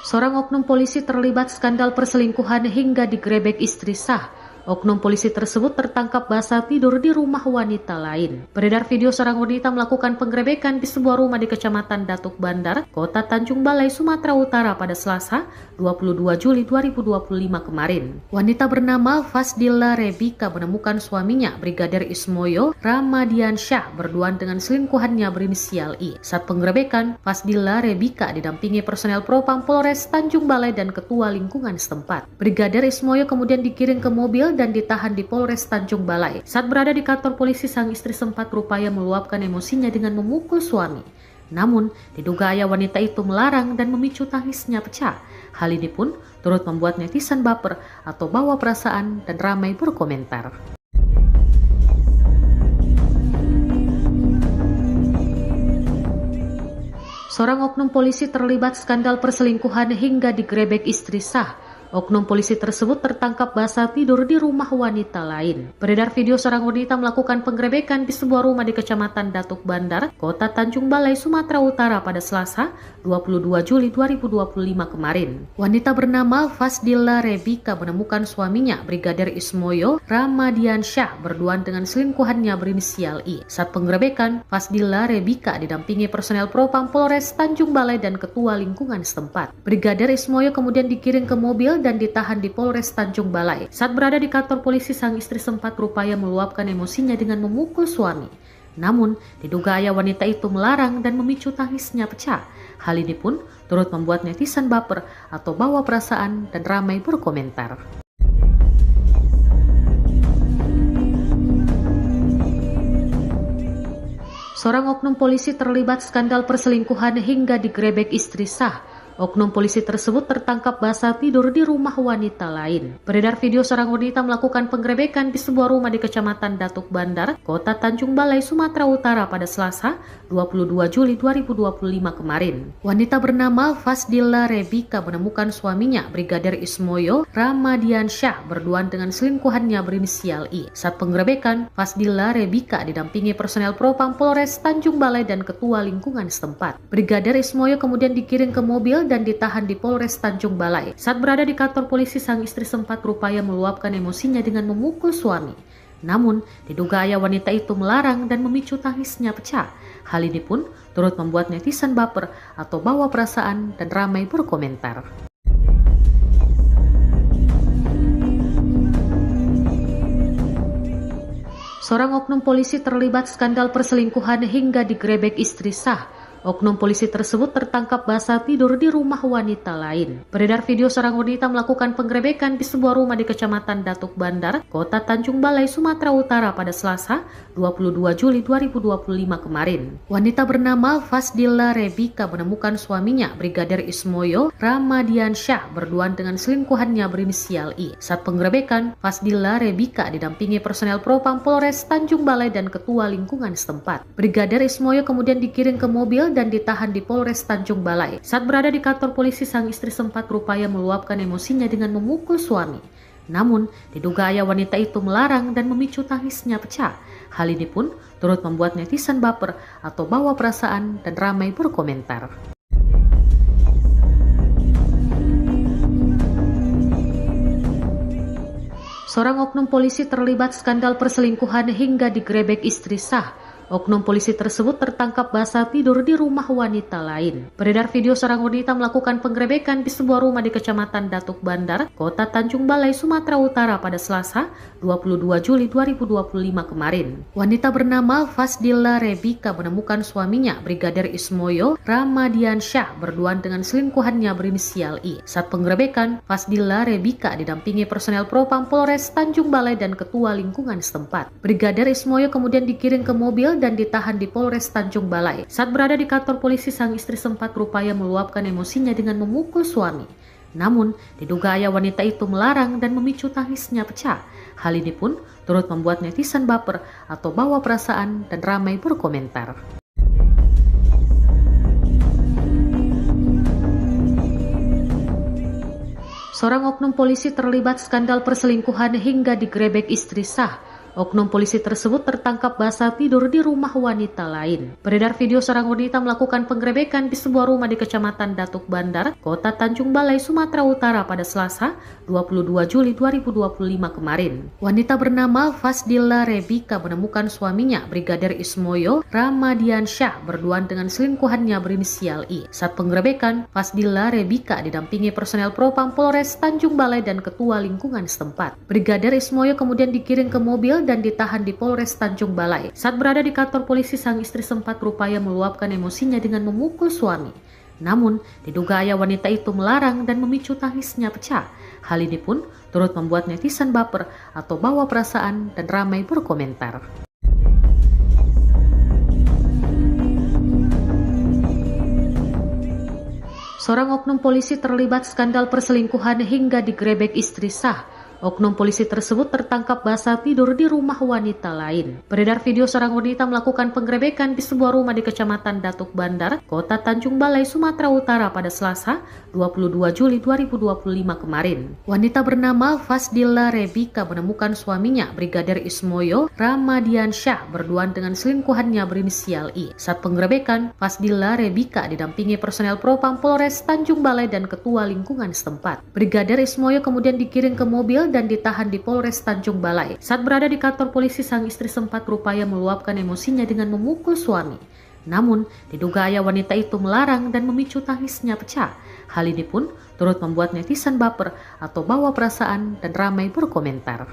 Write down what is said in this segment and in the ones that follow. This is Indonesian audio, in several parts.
Seorang oknum polisi terlibat skandal perselingkuhan hingga digerebek istri sah. Oknum polisi tersebut tertangkap basah tidur di rumah wanita lain. Beredar video seorang wanita melakukan penggerebekan di sebuah rumah di Kecamatan Datuk Bandar, Kota Tanjung Balai, Sumatera Utara pada Selasa, 22 Juli 2025 kemarin. Wanita bernama Fasdilla Rebika menemukan suaminya, Brigadir Ismoyo Ramadiansyah, berduaan dengan selingkuhannya berinisial I. Saat penggerebekan, Fasdilla Rebika didampingi personel Propam Polres Tanjung Balai dan ketua lingkungan setempat. Brigadir Ismoyo kemudian dikirim ke mobil dan ditahan di Polres Tanjung Balai. Saat berada di kantor polisi, sang istri sempat berupaya meluapkan emosinya dengan memukul suami. Namun, diduga ayah wanita itu melarang dan memicu tangisnya pecah. Hal ini pun turut membuat netizen baper atau bawa perasaan dan ramai berkomentar. Seorang oknum polisi terlibat skandal perselingkuhan hingga digerebek istri sah. Oknum polisi tersebut tertangkap basah tidur di rumah wanita lain. Beredar video seorang wanita melakukan penggerebekan di sebuah rumah di Kecamatan Datuk Bandar, Kota Tanjung Balai, Sumatera Utara pada Selasa, 22 Juli 2025 kemarin. Wanita bernama Fasdilla Rebika menemukan suaminya, Brigadir Ismoyo Ramadiansyah, berduaan dengan selingkuhannya berinisial I. Saat penggerebekan, Fasdilla Rebika didampingi personel Propam Polres Tanjung Balai dan ketua lingkungan setempat. Brigadir Ismoyo kemudian dikirim ke mobil dan ditahan di Polres Tanjung Balai. Saat berada di kantor polisi, sang istri sempat berupaya meluapkan emosinya dengan memukul suami. Namun, diduga ayah wanita itu melarang dan memicu tangisnya pecah. Hal ini pun turut membuat netizen baper atau bawa perasaan dan ramai berkomentar. Seorang oknum polisi terlibat skandal perselingkuhan hingga digerebek istri sah. Oknum polisi tersebut tertangkap basah tidur di rumah wanita lain. Beredar video seorang wanita melakukan penggerebekan di sebuah rumah di Kecamatan Datuk Bandar, Kota Tanjung Balai, Sumatera Utara pada Selasa, 22 Juli 2025 kemarin. Wanita bernama Fasdilla Rebika menemukan suaminya, Brigadir Ismoyo Ramadiansyah, berduaan dengan selingkuhannya berinisial I. Saat penggerebekan, Fasdilla Rebika didampingi personel Propam Polres Tanjung Balai dan ketua lingkungan setempat. Brigadir Ismoyo kemudian dikirim ke mobil dan ditahan di Polres Tanjung Balai. Saat berada di kantor polisi, sang istri sempat berupaya meluapkan emosinya dengan memukul suami. Namun, diduga ayah wanita itu melarang dan memicu tangisnya pecah. Hal ini pun turut membuat netizen baper atau bawa perasaan dan ramai berkomentar. Seorang oknum polisi terlibat skandal perselingkuhan hingga digerebek istri sah. Oknum polisi tersebut tertangkap basah tidur di rumah wanita lain. Beredar video seorang wanita melakukan penggerebekan di sebuah rumah di Kecamatan Datuk Bandar, Kota Tanjung Balai, Sumatera Utara pada Selasa, 22 Juli 2025 kemarin. Wanita bernama Fasdilla Rebika menemukan suaminya, Brigadir Ismoyo Ramadiansyah, berduaan dengan selingkuhannya berinisial I. Saat penggerebekan, Fasdilla Rebika didampingi personel Propam Polres Tanjung Balai dan ketua lingkungan setempat. Brigadir Ismoyo kemudian dikirim ke mobil dan ditahan di Polres Tanjung Balai. Saat berada di kantor polisi, sang istri sempat berupaya meluapkan emosinya dengan memukul suami. Namun, diduga ayah wanita itu melarang dan memicu tangisnya pecah. Hal ini pun turut membuat netizen baper atau bawa perasaan dan ramai berkomentar. Seorang oknum polisi terlibat skandal perselingkuhan hingga digerebek istri sah. Oknum polisi tersebut tertangkap basah tidur di rumah wanita lain. Beredar video seorang wanita melakukan penggerebekan di sebuah rumah di Kecamatan Datuk Bandar, Kota Tanjung Balai, Sumatera Utara pada Selasa, 22 Juli 2025 kemarin. Wanita bernama Fasdilla Rebika menemukan suaminya, Brigadir Ismoyo Ramadiansyah, berduaan dengan selingkuhannya berinisial I. Saat penggerebekan, Fasdilla Rebika didampingi personel Propam Polres Tanjung Balai dan ketua lingkungan setempat. Brigadir Ismoyo kemudian dikirim ke mobil dan ditahan di Polres Tanjung Balai. Saat berada di kantor polisi, sang istri sempat berupaya meluapkan emosinya dengan memukul suami. Namun, diduga ayah wanita itu melarang dan memicu tangisnya pecah. Hal ini pun turut membuat netizen baper atau bawa perasaan dan ramai berkomentar. Seorang oknum polisi terlibat skandal perselingkuhan hingga digerebek istri sah. Oknum polisi tersebut tertangkap basah tidur di rumah wanita lain. Beredar video seorang wanita melakukan penggerebekan di sebuah rumah di Kecamatan Datuk Bandar, Kota Tanjung Balai, Sumatera Utara pada Selasa, 22 Juli 2025 kemarin. Wanita bernama Fasdilla Rebika menemukan suaminya, Brigadir Ismoyo Ramadiansyah, berduaan dengan selingkuhannya berinisial I. Saat penggerebekan, Fasdilla Rebika didampingi personel Propam Polres Tanjung Balai dan Ketua Lingkungan setempat. Brigadir Ismoyo kemudian dikirim ke mobil dan ditahan di Polres Tanjung Balai. Saat berada di kantor polisi, sang istri sempat berupaya meluapkan emosinya dengan memukul suami. Namun, diduga ayah wanita itu melarang dan memicu tangisnya pecah. Hal ini pun turut membuat netizen baper atau bawa perasaan dan ramai berkomentar. Seorang oknum polisi terlibat skandal perselingkuhan hingga digerebek istri sah. Oknum polisi tersebut tertangkap basah tidur di rumah wanita lain. Beredar video seorang wanita melakukan penggerebekan di sebuah rumah di Kecamatan Datuk Bandar, Kota Tanjung Balai, Sumatera Utara pada Selasa, 22 Juli 2025 kemarin. Wanita bernama Fasdilla Rebika menemukan suaminya, Brigadir Ismoyo Ramadiansyah, berduaan dengan selingkuhannya berinisial I. Saat penggerebekan, Fasdilla Rebika didampingi personel Propam Polres Tanjung Balai dan Ketua Lingkungan setempat. Brigadir Ismoyo kemudian dikirim ke mobil dan ditahan di Polres Tanjung Balai. Saat berada di kantor polisi, sang istri sempat berupaya meluapkan emosinya dengan memukul suami. Namun, diduga ayah wanita itu melarang dan memicu tangisnya pecah. Hal ini pun turut membuat netizen baper atau bawa perasaan dan ramai berkomentar.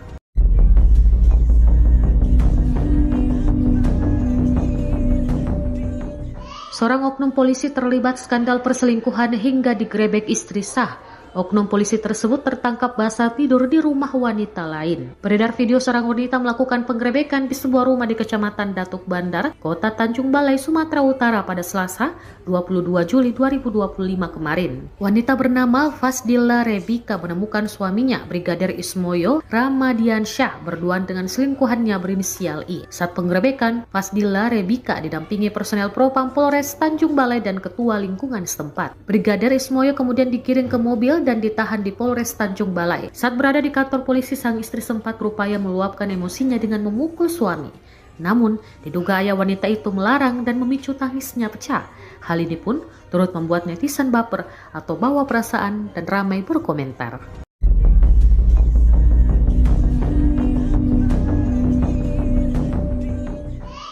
Seorang oknum polisi terlibat skandal perselingkuhan hingga digerebek istri sah. Oknum polisi tersebut tertangkap basah tidur di rumah wanita lain. Beredar video seorang wanita melakukan penggerebekan di sebuah rumah di Kecamatan Datuk Bandar, Kota Tanjung Balai, Sumatera Utara pada Selasa, 22 Juli 2025 kemarin. Wanita bernama Fasdilla Rebika menemukan suaminya, Brigadir Ismoyo Ramadiansyah, berduaan dengan selingkuhannya berinisial I. Saat penggerebekan, Fasdilla Rebika didampingi personel Propam Polres Tanjung Balai dan Ketua Lingkungan setempat. Brigadir Ismoyo kemudian dikirim ke mobil dan ditahan di Polres Tanjung Balai. Saat berada di kantor polisi, sang istri sempat berupaya meluapkan emosinya dengan memukul suami. Namun, diduga ayah wanita itu melarang dan memicu tangisnya pecah. Hal ini pun turut membuat netizen baper atau bawa perasaan dan ramai berkomentar.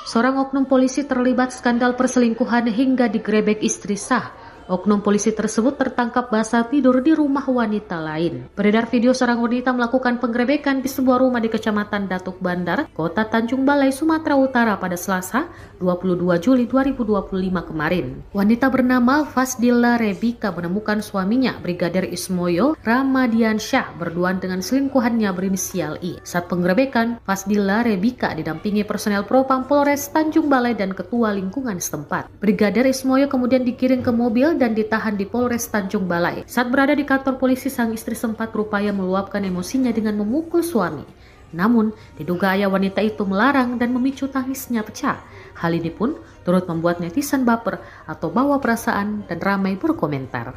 Seorang oknum polisi terlibat skandal perselingkuhan hingga digerebek istri sah. Oknum polisi tersebut tertangkap basah tidur di rumah wanita lain. Beredar video seorang wanita melakukan penggerebekan di sebuah rumah di Kecamatan Datuk Bandar, Kota Tanjung Balai, Sumatera Utara pada Selasa, 22 Juli 2025 kemarin. Wanita bernama Fasdilla Rebika menemukan suaminya, Brigadir Ismoyo Ramadiansyah, berduaan dengan selingkuhannya berinisial I. Saat penggerebekan, Fasdilla Rebika didampingi personel Propam Polres Tanjung Balai dan Ketua Lingkungan setempat. Brigadir Ismoyo kemudian dikirim ke mobil dan ditahan di Polres Tanjung Balai. Saat berada di kantor polisi, sang istri sempat berupaya meluapkan emosinya dengan memukul suami. Namun, diduga ayah wanita itu melarang dan memicu tangisnya pecah. Hal ini pun turut membuat netizen baper atau bawa perasaan dan ramai berkomentar.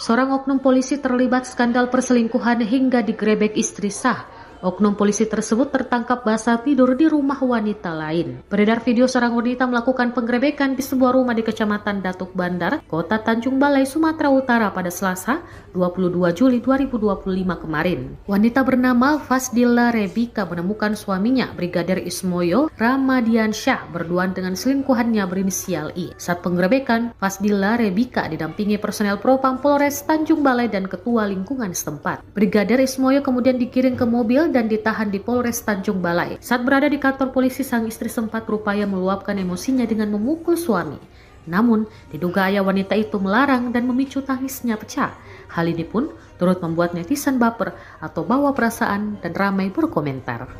Seorang oknum polisi terlibat skandal perselingkuhan hingga digerebek istri sah. Oknum polisi tersebut tertangkap basah tidur di rumah wanita lain. Beredar video seorang wanita melakukan penggerebekan di sebuah rumah di Kecamatan Datuk Bandar, Kota Tanjung Balai, Sumatera Utara pada Selasa, 22 Juli 2025 kemarin. Wanita bernama Fasdilla Rebika menemukan suaminya, Brigadir Ismoyo Ramadiansyah, berduaan dengan selingkuhannya berinisial I. Saat penggerebekan, Fasdilla Rebika didampingi personel Propam Polres Tanjung Balai dan Ketua Lingkungan setempat. Brigadir Ismoyo kemudian dikirim ke mobil dan ditahan di Polres Tanjung Balai. Saat berada di kantor polisi, sang istri sempat berupaya meluapkan emosinya dengan memukul suami. Namun, diduga ayah wanita itu melarang dan memicu tangisnya pecah. Hal ini pun turut membuat netizen baper atau bawa perasaan dan ramai berkomentar.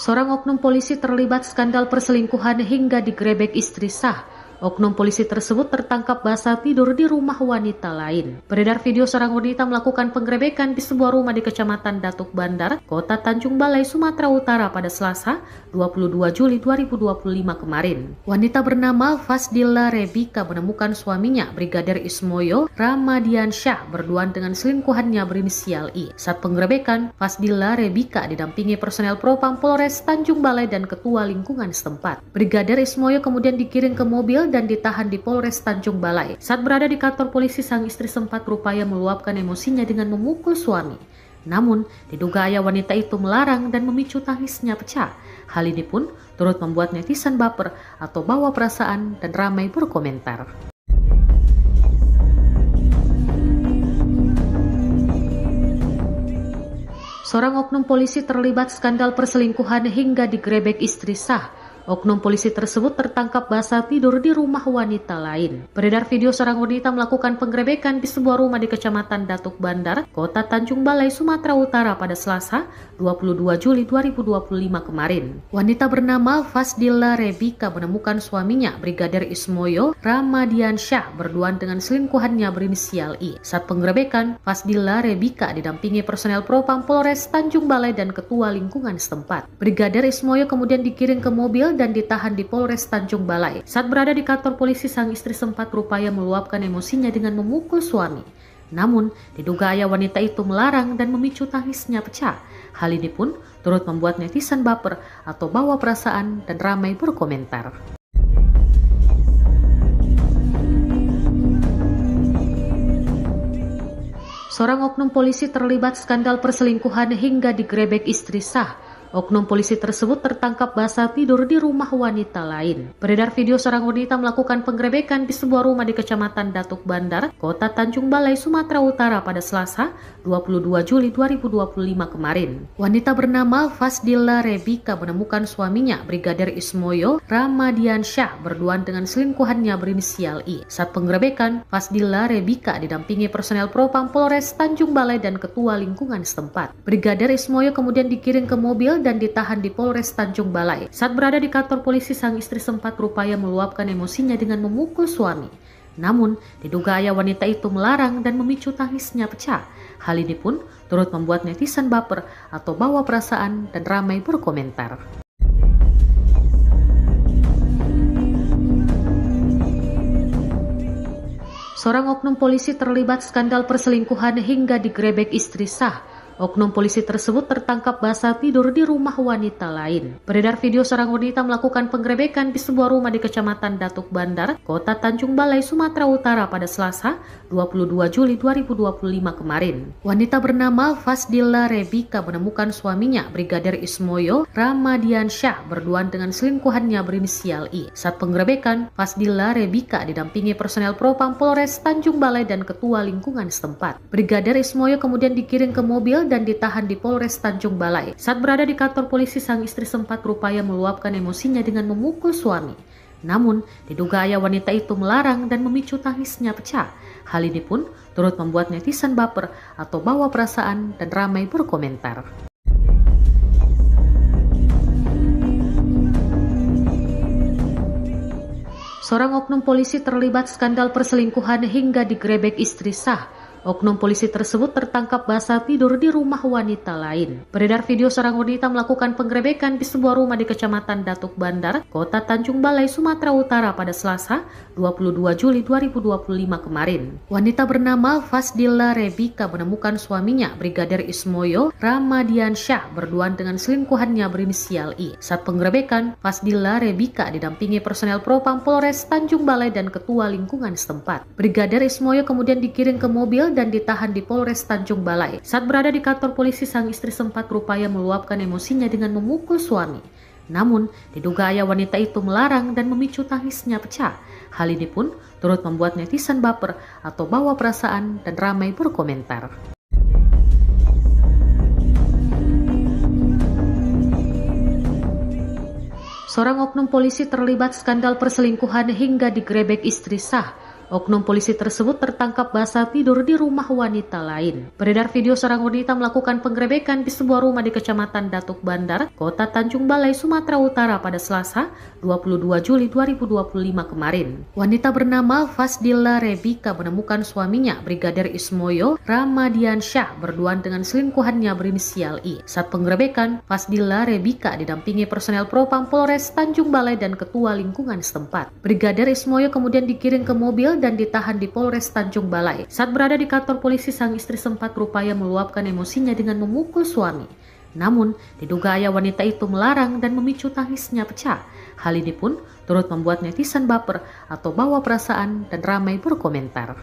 Seorang oknum polisi terlibat skandal perselingkuhan hingga digerebek istri sah. Oknum polisi tersebut tertangkap basah tidur di rumah wanita lain. Beredar video seorang wanita melakukan penggerebekan di sebuah rumah di Kecamatan Datuk Bandar, Kota Tanjung Balai, Sumatera Utara pada Selasa, 22 Juli 2025 kemarin. Wanita bernama Fasdilla Rebika menemukan suaminya, Brigadir Ismoyo Ramadiansyah, berduaan dengan selingkuhannya berinisial I. Saat penggerebekan, Fasdilla Rebika didampingi personel Propam Polres Tanjung Balai dan ketua lingkungan setempat. Brigadir Ismoyo kemudian dikirim ke mobil dan ditahan di Polres Tanjung Balai. Saat berada di kantor polisi, sang istri sempat berupaya meluapkan emosinya dengan memukul suami. Namun, diduga ayah wanita itu melarang dan memicu tangisnya pecah. Hal ini pun turut membuat netizen baper atau bawa perasaan dan ramai berkomentar. Seorang oknum polisi terlibat skandal perselingkuhan hingga digerebek istri sah. Oknum polisi tersebut tertangkap basah tidur di rumah wanita lain. Beredar video seorang wanita melakukan penggerebekan di sebuah rumah di Kecamatan Datuk Bandar, Kota Tanjung Balai, Sumatera Utara pada Selasa, 22 Juli 2025 kemarin. Wanita bernama Fasdilla Rebika menemukan suaminya, Brigadir Ismoyo Ramadiansyah, berduaan dengan selingkuhannya berinisial I. Saat penggerebekan, Fasdilla Rebika didampingi personel Propam Polres Tanjung Balai dan ketua lingkungan setempat. Brigadir Ismoyo kemudian dikirim ke mobil dan ditahan di Polres Tanjung Balai. Saat berada di kantor polisi, sang istri sempat berupaya meluapkan emosinya dengan memukul suami. Namun, diduga ayah wanita itu melarang dan memicu tangisnya pecah. Hal ini pun turut membuat netizen baper atau bawa perasaan dan ramai berkomentar. Seorang oknum polisi terlibat skandal perselingkuhan hingga digerebek istri sah. Oknum polisi tersebut tertangkap basah tidur di rumah wanita lain. Beredar video seorang wanita melakukan penggerebekan di sebuah rumah di Kecamatan Datuk Bandar, Kota Tanjung Balai, Sumatera Utara pada Selasa, 22 Juli 2025 kemarin. Wanita bernama Fasdilla Rebika menemukan suaminya, Brigadir Ismoyo Ramadiansyah, berduaan dengan selingkuhannya berinisial I. Saat penggerebekan, Fasdilla Rebika didampingi personel Propam Polres Tanjung Balai dan ketua lingkungan setempat. Brigadir Ismoyo kemudian dikirim ke mobil dan ditahan di Polres Tanjung Balai. Saat berada di kantor polisi, sang istri sempat berupaya meluapkan emosinya dengan memukul suami. Namun, diduga ayah wanita itu melarang dan memicu tangisnya pecah. Hal ini pun turut membuat netizen baper atau bawa perasaan dan ramai berkomentar. Seorang oknum polisi terlibat skandal perselingkuhan hingga digerebek istri sah. Oknum polisi tersebut tertangkap basah tidur di rumah wanita lain. Beredar video seorang wanita melakukan penggerebekan di sebuah rumah di Kecamatan Datuk Bandar, Kota Tanjung Balai, Sumatera Utara pada Selasa, 22 Juli 2025 kemarin. Wanita bernama Fasdilla Rebika menemukan suaminya, Brigadir Ismoyo Ramadiansyah, berduaan dengan selingkuhannya berinisial I. Saat penggerebekan, Fasdilla Rebika didampingi personel Propam Polres Tanjung Balai dan ketua lingkungan setempat. Brigadir Ismoyo kemudian dikirim ke mobil dan ditahan di Polres Tanjung Balai. Saat berada di kantor polisi, sang istri sempat berupaya meluapkan emosinya dengan memukul suami. Namun, diduga ayah wanita itu melarang dan memicu tangisnya pecah. Hal ini pun turut membuat netizen baper atau bawa perasaan dan ramai berkomentar. Seorang oknum polisi terlibat skandal perselingkuhan hingga digerebek istri sah. Oknum polisi tersebut tertangkap basah tidur di rumah wanita lain. Beredar video seorang wanita melakukan penggerebekan di sebuah rumah di Kecamatan Datuk Bandar, Kota Tanjung Balai, Sumatera Utara pada Selasa, 22 Juli 2025 kemarin. Wanita bernama Fasdilla Rebika menemukan suaminya, Brigadir Ismoyo Ramadiansyah, berduaan dengan selingkuhannya berinisial I. Saat penggerebekan, Fasdilla Rebika didampingi personel Propam Polres Tanjung Balai dan ketua lingkungan setempat. Brigadir Ismoyo kemudian dikirim ke mobil dan ditahan di Polres Tanjung Balai. Saat berada di kantor polisi, sang istri sempat berupaya meluapkan emosinya dengan memukul suami. Namun, diduga ayah wanita itu melarang dan memicu tangisnya pecah. Hal ini pun turut membuat netizen baper atau bawa perasaan dan ramai berkomentar. Seorang oknum polisi terlibat skandal perselingkuhan hingga digerebek istri sah. Oknum polisi tersebut tertangkap basah tidur di rumah wanita lain. Beredar video seorang wanita melakukan penggerebekan di sebuah rumah di Kecamatan Datuk Bandar, Kota Tanjung Balai, Sumatera Utara pada Selasa, 22 Juli 2025 kemarin. Wanita bernama Fasdilla Rebika menemukan suaminya, Brigadir Ismoyo Ramadiansyah, berduaan dengan selingkuhannya berinisial I. Saat penggerebekan, Fasdilla Rebika didampingi personel Propam Polres Tanjung Balai dan ketua lingkungan setempat. Brigadir Ismoyo kemudian dikirim ke mobil dan ditahan di Polres Tanjung Balai. Saat berada di kantor polisi, sang istri sempat berupaya meluapkan emosinya dengan memukul suami. Namun, diduga ayah wanita itu melarang dan memicu tangisnya pecah. Hal ini pun turut membuat netizen baper atau bawa perasaan dan ramai berkomentar.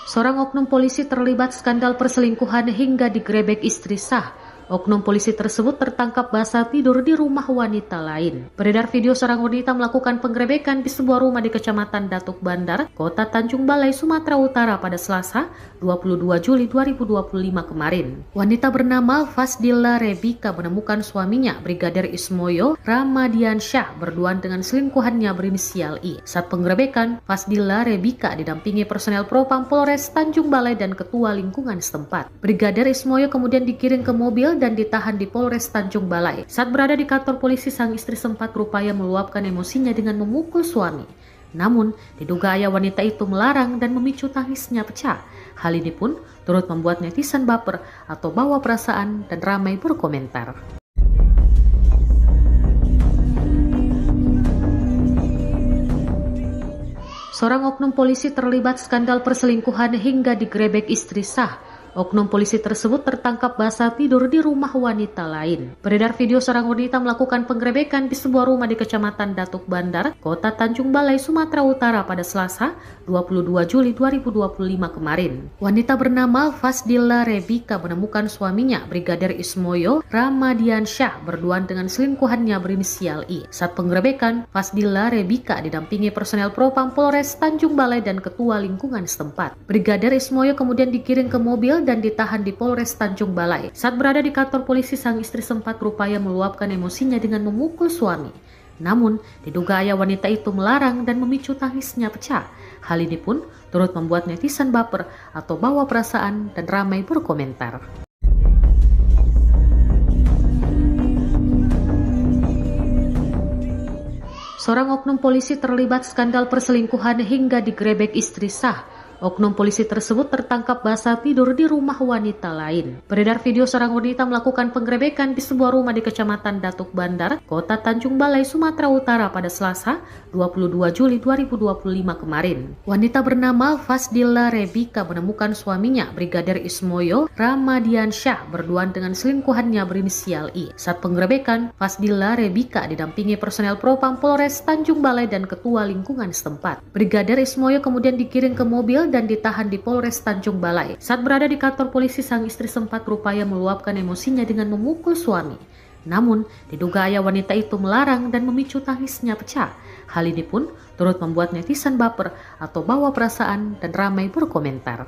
Seorang oknum polisi terlibat skandal perselingkuhan hingga digerebek istri sah. Oknum polisi tersebut tertangkap basah tidur di rumah wanita lain. Beredar video seorang wanita melakukan penggerebekan di sebuah rumah di Kecamatan Datuk Bandar, Kota Tanjung Balai, Sumatera Utara pada Selasa, 22 Juli 2025 kemarin. Wanita bernama Fasdilla Rebika menemukan suaminya, Brigadir Ismoyo Ramadiansyah, berduaan dengan selingkuhannya berinisial I. Saat penggerebekan, Fasdilla Rebika didampingi personel Propam Polres Tanjung Balai dan ketua lingkungan setempat. Brigadir Ismoyo kemudian dikirim ke mobil dan ditahan di Polres Tanjung Balai. Saat berada di kantor polisi, sang istri sempat berupaya meluapkan emosinya dengan memukul suami. Namun, diduga ayah wanita itu melarang dan memicu tangisnya pecah. Hal ini pun turut membuat netizen baper atau bawa perasaan dan ramai berkomentar. Seorang oknum polisi terlibat skandal perselingkuhan hingga digerebek istri sah. Oknum polisi tersebut tertangkap basah tidur di rumah wanita lain. Beredar video seorang wanita melakukan penggerebekan di sebuah rumah di Kecamatan Datuk Bandar, Kota Tanjung Balai, Sumatera Utara pada Selasa, 22 Juli 2025 kemarin. Wanita bernama Fasdilla Rebika menemukan suaminya, Brigadir Ismoyo Ramadiansyah, berduaan dengan selingkuhannya berinisial I. Saat penggerebekan, Fasdilla Rebika didampingi personel Propam Polres Tanjung Balai dan ketua lingkungan setempat. Brigadir Ismoyo kemudian dikirim ke mobil dan ditahan di Polres Tanjung Balai. Saat berada di kantor polisi, sang istri sempat berupaya meluapkan emosinya dengan memukul suami. Namun, diduga ayah wanita itu melarang dan memicu tangisnya pecah. Hal ini pun turut membuat netizen baper atau bawa perasaan dan ramai berkomentar. Seorang oknum polisi terlibat skandal perselingkuhan hingga digerebek istri sah. Oknum polisi tersebut tertangkap basah tidur di rumah wanita lain. Beredar video seorang wanita melakukan penggerebekan di sebuah rumah di Kecamatan Datuk Bandar, Kota Tanjung Balai, Sumatera Utara pada Selasa, 22 Juli 2025 kemarin. Wanita bernama Fasdilla Rebika menemukan suaminya, Brigadir Ismoyo Ramadiansyah, berduaan dengan selingkuhannya berinisial I. Saat penggerebekan, Fasdilla Rebika didampingi personel Propam Polres Tanjung Balai dan ketua lingkungan setempat. Brigadir Ismoyo kemudian dikirim ke mobil dan ditahan di Polres Tanjung Balai. Saat berada di kantor polisi, sang istri sempat berupaya meluapkan emosinya dengan memukul suami. Namun, diduga ayah wanita itu melarang dan memicu tangisnya pecah. Hal ini pun turut membuat netizen baper atau bawa perasaan dan ramai berkomentar.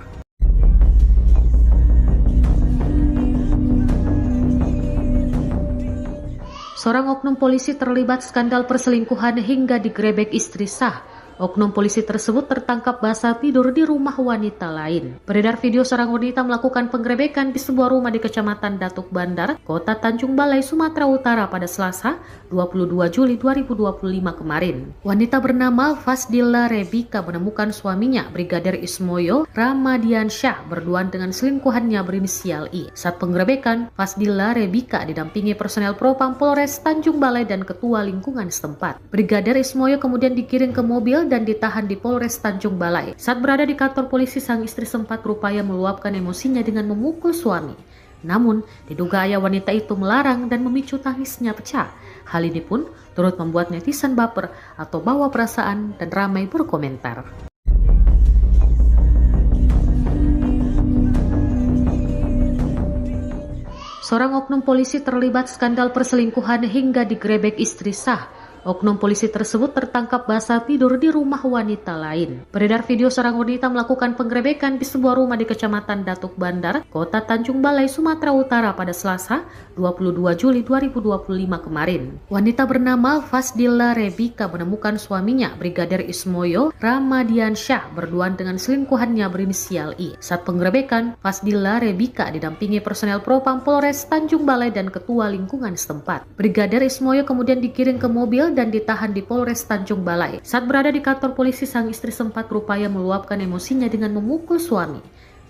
Seorang oknum polisi terlibat skandal perselingkuhan hingga digerebek istri sah. Oknum polisi tersebut tertangkap basah tidur di rumah wanita lain. Beredar video seorang wanita melakukan penggerebekan di sebuah rumah di Kecamatan Datuk Bandar, Kota Tanjung Balai, Sumatera Utara pada Selasa, 22 Juli 2025 kemarin. Wanita bernama Fasdilla Rebika menemukan suaminya, Brigadir Ismoyo Ramadiansyah, berduaan dengan selingkuhannya berinisial I. Saat penggerebekan, Fasdilla Rebika didampingi personel Propam Polres Tanjung Balai dan ketua lingkungan setempat. Brigadir Ismoyo kemudian dikirim ke mobil dan ditahan di Polres Tanjung Balai. Saat berada di kantor polisi, sang istri sempat berupaya meluapkan emosinya dengan memukul suami. Namun, diduga ayah wanita itu melarang dan memicu tangisnya pecah. Hal ini pun turut membuat netizen baper atau bawa perasaan dan ramai berkomentar. Seorang oknum polisi terlibat skandal perselingkuhan hingga digerebek istri sah. Oknum polisi tersebut tertangkap basah tidur di rumah wanita lain. Beredar video seorang wanita melakukan penggerebekan di sebuah rumah di Kecamatan Datuk Bandar, Kota Tanjung Balai, Sumatera Utara pada Selasa, 22 Juli 2025 kemarin. Wanita bernama Fasdilla Rebika menemukan suaminya, Brigadir Ismoyo Ramadiansyah, berduaan dengan selingkuhannya berinisial I. Saat penggerebekan, Fasdilla Rebika didampingi personel Propam Polres Tanjung Balai dan Ketua Lingkungan setempat. Brigadir Ismoyo kemudian dikirim ke mobil dan ditahan di Polres Tanjung Balai. Saat berada di kantor polisi, sang istri sempat berupaya meluapkan emosinya dengan memukul suami.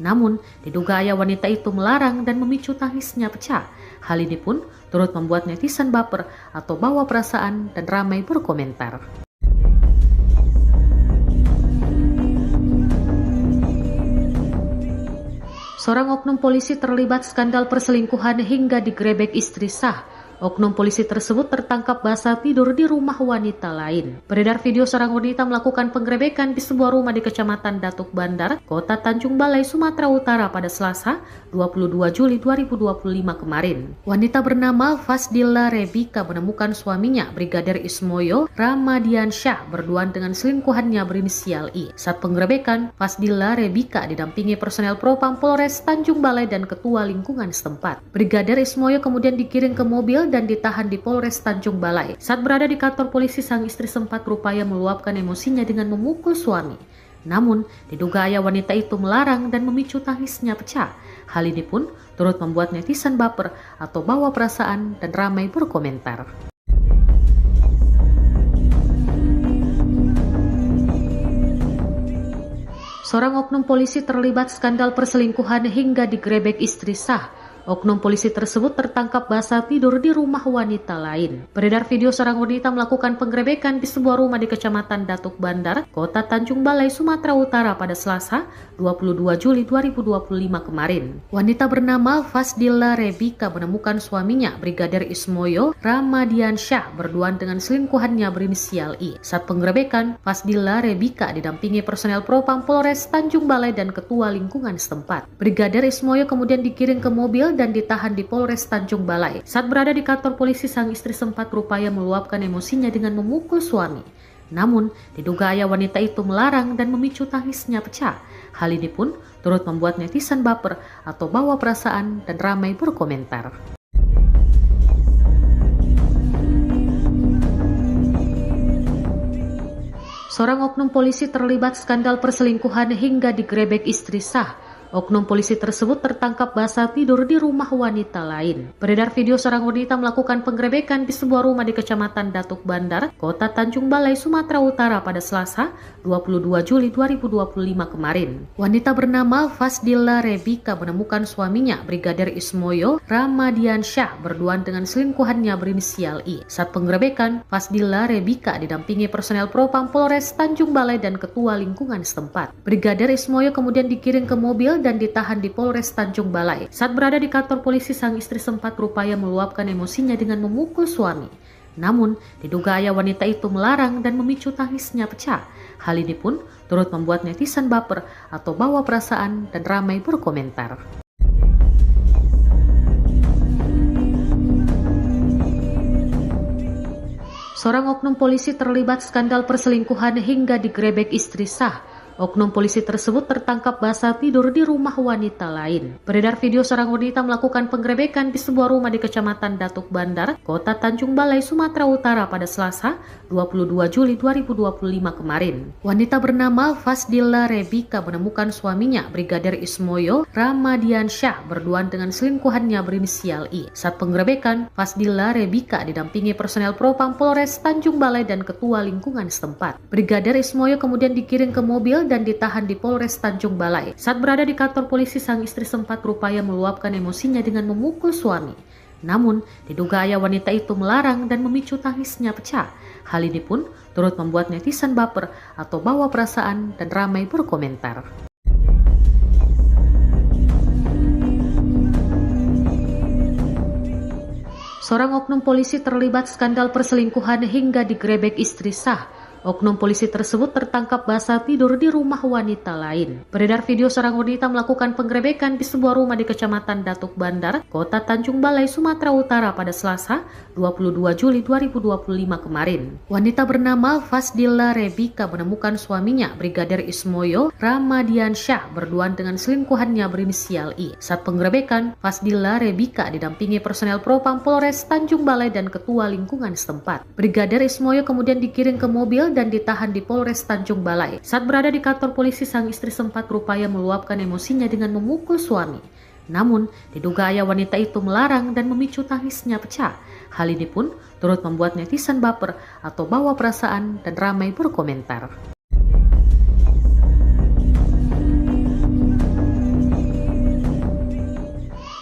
Namun, diduga ayah wanita itu melarang dan memicu tangisnya pecah. Hal ini pun turut membuat netizen baper atau bawa perasaan dan ramai berkomentar. Seorang oknum polisi terlibat skandal perselingkuhan hingga digrebek istri sah. Oknum polisi tersebut tertangkap basah tidur di rumah wanita lain. Beredar video seorang wanita melakukan penggerebekan di sebuah rumah di Kecamatan Datuk Bandar, Kota Tanjung Balai, Sumatera Utara pada Selasa, 22 Juli 2025 kemarin. Wanita bernama Fasdilla Rebika menemukan suaminya, Brigadir Ismoyo Ramadiansyah, berduaan dengan selingkuhannya berinisial I. Saat penggerebekan, Fasdilla Rebika didampingi personel Propam Polres Tanjung Balai dan Ketua Lingkungan setempat. Brigadir Ismoyo kemudian dikirim ke mobil dan ditahan di Polres Tanjung Balai. Saat berada di kantor polisi, sang istri sempat berupaya meluapkan emosinya dengan memukul suami. Namun, diduga ayah wanita itu melarang dan memicu tangisnya pecah. Hal ini pun turut membuat netizen baper atau bawa perasaan dan ramai berkomentar. Seorang oknum polisi terlibat skandal perselingkuhan hingga digrebek istri sah. Oknum polisi tersebut tertangkap basah tidur di rumah wanita lain. Beredar video seorang wanita melakukan penggerebekan di sebuah rumah di Kecamatan Datuk Bandar, Kota Tanjung Balai, Sumatera Utara pada Selasa, 22 Juli 2025 kemarin. Wanita bernama Fasdilla Rebika menemukan suaminya, Brigadir Ismoyo Ramadiansyah, berduaan dengan selingkuhannya berinisial I. Saat penggerebekan, Fasdilla Rebika didampingi personel Propam Polres Tanjung Balai dan Ketua Lingkungan setempat. Brigadir Ismoyo kemudian dikirim ke mobil dan ditahan di Polres Tanjung Balai. Saat berada di kantor polisi, sang istri sempat berupaya meluapkan emosinya dengan memukul suami. Namun, diduga ayah wanita itu melarang dan memicu tangisnya pecah. Hal ini pun turut membuat netizen baper atau bawa perasaan dan ramai berkomentar. Seorang oknum polisi terlibat skandal perselingkuhan hingga digrebek istri sah. Oknum polisi tersebut tertangkap basah tidur di rumah wanita lain. Beredar video seorang wanita melakukan penggerebekan di sebuah rumah di Kecamatan Datuk Bandar, Kota Tanjung Balai, Sumatera Utara pada Selasa, 22 Juli 2025 kemarin. Wanita bernama Fasdilla Rebika menemukan suaminya, Brigadir Ismoyo Ramadiansyah, berduaan dengan selingkuhannya berinisial I. Saat penggerebekan, Fasdilla Rebika didampingi personel Propam Polres Tanjung Balai dan Ketua Lingkungan setempat. Brigadir Ismoyo kemudian dikirim ke mobil dan ditahan di Polres Tanjung Balai. Saat berada di kantor polisi, sang istri sempat berupaya meluapkan emosinya dengan memukul suami. Namun, diduga ayah wanita itu melarang dan memicu tangisnya pecah. Hal ini pun turut membuat netizen baper atau bawa perasaan dan ramai berkomentar. Seorang oknum polisi terlibat skandal perselingkuhan hingga digrebek istri sah. Oknum polisi tersebut tertangkap basah tidur di rumah wanita lain. Beredar video seorang wanita melakukan penggerebekan di sebuah rumah di Kecamatan Datuk Bandar, Kota Tanjung Balai, Sumatera Utara pada Selasa, 22 Juli 2025 kemarin. Wanita bernama Fasdilla Rebika menemukan suaminya, Brigadir Ismoyo Ramadiansyah, berduaan dengan selingkuhannya berinisial I. Saat penggerebekan, Fasdilla Rebika didampingi personel Propam Polres Tanjung Balai dan Ketua Lingkungan setempat. Brigadir Ismoyo kemudian dikirim ke mobil dan ditahan di Polres Tanjung Balai. Saat berada di kantor polisi, sang istri sempat berupaya meluapkan emosinya dengan memukul suami. Namun, diduga ayah wanita itu melarang dan memicu tangisnya pecah. Hal ini pun turut membuat netizen baper atau bawa perasaan dan ramai berkomentar. Seorang oknum polisi terlibat skandal perselingkuhan hingga digrebek istri sah. Oknum polisi tersebut tertangkap basah tidur di rumah wanita lain. Beredar video seorang wanita melakukan penggerebekan di sebuah rumah di Kecamatan Datuk Bandar, Kota Tanjung Balai, Sumatera Utara pada Selasa, 22 Juli 2025 kemarin. Wanita bernama Fasdilla Rebika menemukan suaminya, Brigadir Ismoyo Ramadiansyah, berduaan dengan selingkuhannya berinisial I. Saat penggerebekan, Fasdilla Rebika didampingi personel Propam Polres Tanjung Balai dan Ketua Lingkungan setempat. Brigadir Ismoyo kemudian dikirim ke mobil dan ditahan di Polres Tanjung Balai. Saat berada di kantor polisi, sang istri sempat berupaya meluapkan emosinya dengan memukul suami. Namun, diduga ayah wanita itu melarang dan memicu tangisnya pecah. Hal ini pun turut membuat netizen baper atau bawa perasaan dan ramai berkomentar.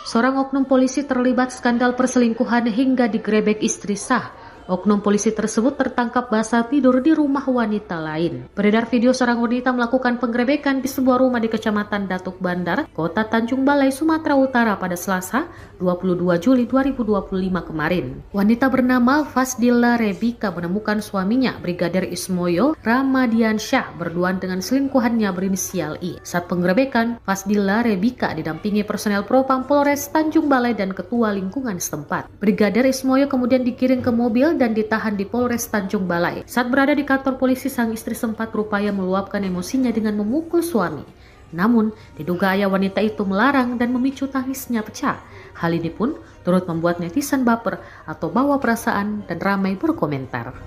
Seorang oknum polisi terlibat skandal perselingkuhan hingga digrebek istri sah. Oknum polisi tersebut tertangkap basah tidur di rumah wanita lain. Beredar video seorang wanita melakukan penggerebekan di sebuah rumah di Kecamatan Datuk Bandar, Kota Tanjung Balai, Sumatera Utara pada Selasa, 22 Juli 2025 kemarin. Wanita bernama Fasdilla Rebika menemukan suaminya, Brigadir Ismoyo Ramadiansyah, berduaan dengan selingkuhannya berinisial I. Saat penggerebekan, Fasdilla Rebika didampingi personel Propam Polres Tanjung Balai dan Ketua Lingkungan setempat. Brigadir Ismoyo kemudian dikirim ke mobil dan ditahan di Polres Tanjung Balai. Saat berada di kantor polisi, sang istri sempat berupaya meluapkan emosinya dengan memukul suami. Namun, diduga ayah wanita itu melarang dan memicu tangisnya pecah. Hal ini pun turut membuat netizen baper atau bawa perasaan dan ramai berkomentar.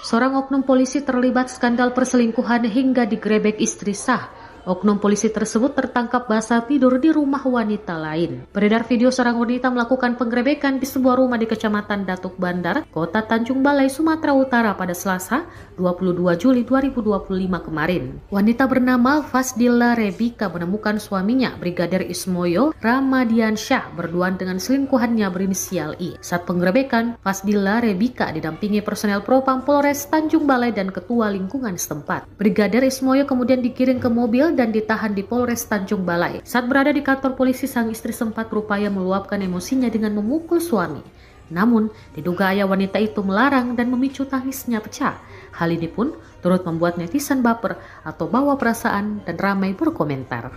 Seorang oknum polisi terlibat skandal perselingkuhan hingga digrebek istri sah. Oknum polisi tersebut tertangkap basah tidur di rumah wanita lain. Beredar video seorang wanita melakukan penggerebekan di sebuah rumah di Kecamatan Datuk Bandar, Kota Tanjung Balai, Sumatera Utara pada Selasa, 22 Juli 2025 kemarin. Wanita bernama Fasdilla Rebika menemukan suaminya, Brigadir Ismoyo Ramadiansyah, berduaan dengan selingkuhannya berinisial I. Saat penggerebekan, Fasdilla Rebika didampingi personel Propam Polres Tanjung Balai dan Ketua Lingkungan setempat. Brigadir Ismoyo kemudian dikirim ke mobil dan ditahan di Polres Tanjung Balai. Saat berada di kantor polisi, sang istri sempat berupaya meluapkan emosinya dengan memukul suami. Namun, diduga ayah wanita itu melarang dan memicu tangisnya pecah. Hal ini pun turut membuat netizen baper atau bawa perasaan dan ramai berkomentar.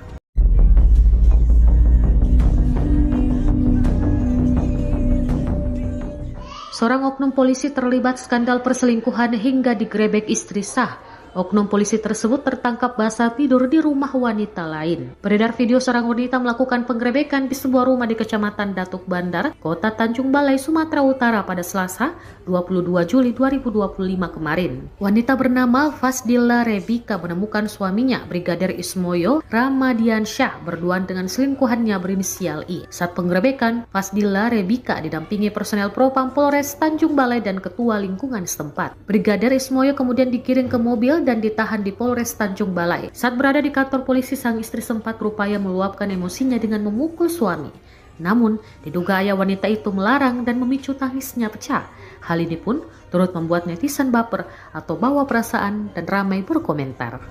Seorang oknum polisi terlibat skandal perselingkuhan hingga digrebek istri sah. Oknum polisi tersebut tertangkap basah tidur di rumah wanita lain. Beredar video seorang wanita melakukan penggerebekan di sebuah rumah di Kecamatan Datuk Bandar, Kota Tanjung Balai, Sumatera Utara pada Selasa, 22 Juli 2025 kemarin. Wanita bernama Fasdilla Rebika menemukan suaminya, Brigadir Ismoyo Ramadiansyah, berduaan dengan selingkuhannya berinisial I. Saat penggerebekan, Fasdilla Rebika didampingi personel Propam Polres Tanjung Balai dan Ketua Lingkungan setempat. Brigadir Ismoyo kemudian dikirim ke mobil dan ditahan di Polres Tanjung Balai. Saat berada di kantor polisi, sang istri sempat berupaya meluapkan emosinya dengan memukul suami. Namun, diduga ayah wanita itu melarang dan memicu tangisnya pecah. Hal ini pun turut membuat netizen baper atau bawa perasaan dan ramai berkomentar.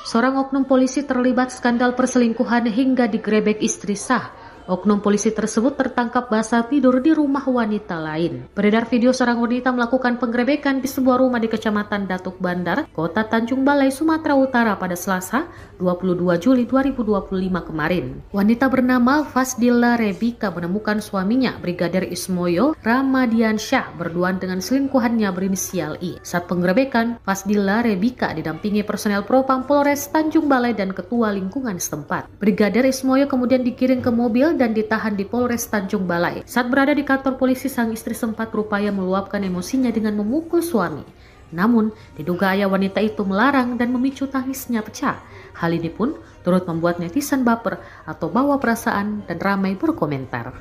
Seorang oknum polisi terlibat skandal perselingkuhan hingga digrebek istri sah. Oknum polisi tersebut tertangkap basah tidur di rumah wanita lain. Beredar video seorang wanita melakukan penggerebekan di sebuah rumah di Kecamatan Datuk Bandar, Kota Tanjung Balai, Sumatera Utara pada Selasa, 22 Juli 2025 kemarin. Wanita bernama Fasdilla Rebika menemukan suaminya, Brigadir Ismoyo Ramadiansyah, berduaan dengan selingkuhannya berinisial I. Saat penggerebekan, Fasdilla Rebika didampingi personel Propam Polres Tanjung Balai dan Ketua Lingkungan setempat. Brigadir Ismoyo kemudian dikirim ke mobil dan ditahan di Polres Tanjung Balai. Saat berada di kantor polisi, sang istri sempat berupaya meluapkan emosinya dengan memukul suami. Namun, diduga ayah wanita itu melarang dan memicu tangisnya pecah. Hal ini pun turut membuat netizen baper atau bawa perasaan dan ramai berkomentar.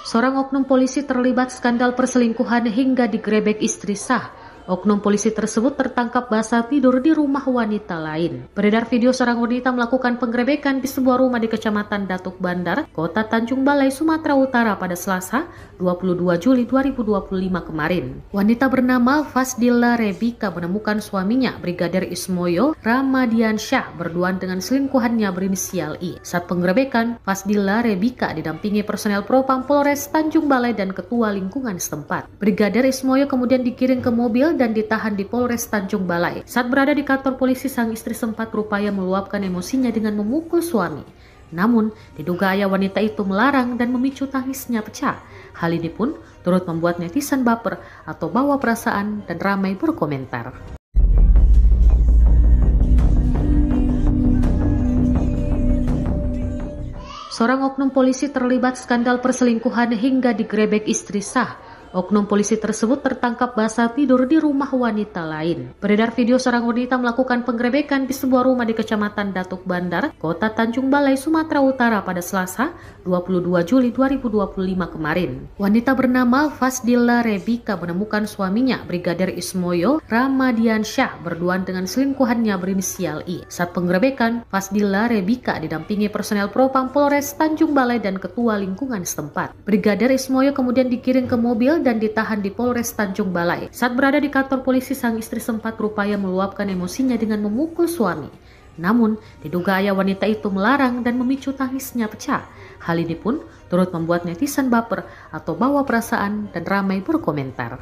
Seorang oknum polisi terlibat skandal perselingkuhan hingga digrebek istri sah. Oknum polisi tersebut tertangkap basah tidur di rumah wanita lain. Beredar video seorang wanita melakukan penggerebekan di sebuah rumah di Kecamatan Datuk Bandar, Kota Tanjung Balai, Sumatera Utara pada Selasa, 22 Juli 2025 kemarin. Wanita bernama Fasdilla Rebika menemukan suaminya, Brigadir Ismoyo Ramadiansyah, berduaan dengan selingkuhannya berinisial I. Saat penggerebekan, Fasdilla Rebika didampingi personel Propam Polres Tanjung Balai dan Ketua Lingkungan setempat. Brigadir Ismoyo kemudian dikirim ke mobil dan ditahan di Polres Tanjung Balai. Saat berada di kantor polisi, sang istri sempat berupaya meluapkan emosinya dengan memukul suami. Namun, diduga ayah wanita itu melarang dan memicu tangisnya pecah. Hal ini pun turut membuat netizen baper atau bawa perasaan dan ramai berkomentar. Seorang oknum polisi terlibat skandal perselingkuhan hingga digrebek istri sah. Oknum polisi tersebut tertangkap basah tidur di rumah wanita lain. Beredar video seorang wanita melakukan penggerebekan di sebuah rumah di Kecamatan Datuk Bandar, Kota Tanjung Balai, Sumatera Utara pada Selasa, 22 Juli 2025 kemarin. Wanita bernama Fasdilla Rebika menemukan suaminya, Brigadir Ismoyo Ramadiansyah, berduaan dengan selingkuhannya berinisial I. Saat penggerebekan, Fasdilla Rebika didampingi personel Propam Polres Tanjung Balai dan Ketua Lingkungan setempat. Brigadir Ismoyo kemudian dikirim ke mobil dan ditahan di Polres Tanjung Balai. Saat berada di kantor polisi, sang istri sempat berupaya meluapkan emosinya dengan memukul suami. Namun, diduga ayah wanita itu melarang dan memicu tangisnya pecah. Hal ini pun turut membuat netizen baper atau bawa perasaan dan ramai berkomentar.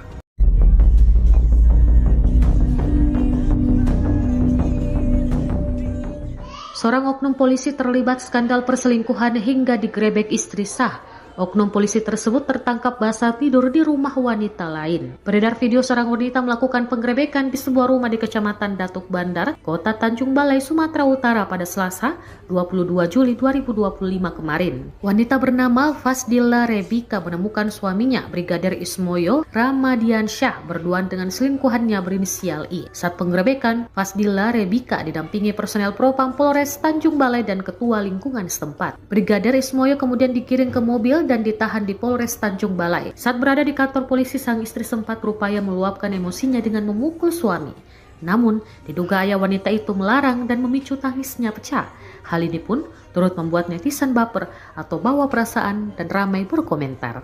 Seorang oknum polisi terlibat skandal perselingkuhan hingga digrebek istri sah. Oknum polisi tersebut tertangkap basah tidur di rumah wanita lain. Beredar video seorang wanita melakukan penggerebekan di sebuah rumah di Kecamatan Datuk Bandar, Kota Tanjung Balai, Sumatera Utara pada Selasa, 22 Juli 2025 kemarin. Wanita bernama Fasdilla Rebika menemukan suaminya, Brigadir Ismoyo Ramadiansyah, berduaan dengan selingkuhannya berinisial I. Saat penggerebekan, Fasdilla Rebika didampingi personel Propam Polres Tanjung Balai dan Ketua Lingkungan setempat. Brigadir Ismoyo kemudian dikirim ke mobil dan ditahan di Polres Tanjung Balai. Saat berada di kantor polisi, sang istri sempat berupaya meluapkan emosinya dengan memukul suami. Namun, diduga ayah wanita itu melarang dan memicu tangisnya pecah. Hal ini pun turut membuat netizen baper atau bawa perasaan dan ramai berkomentar.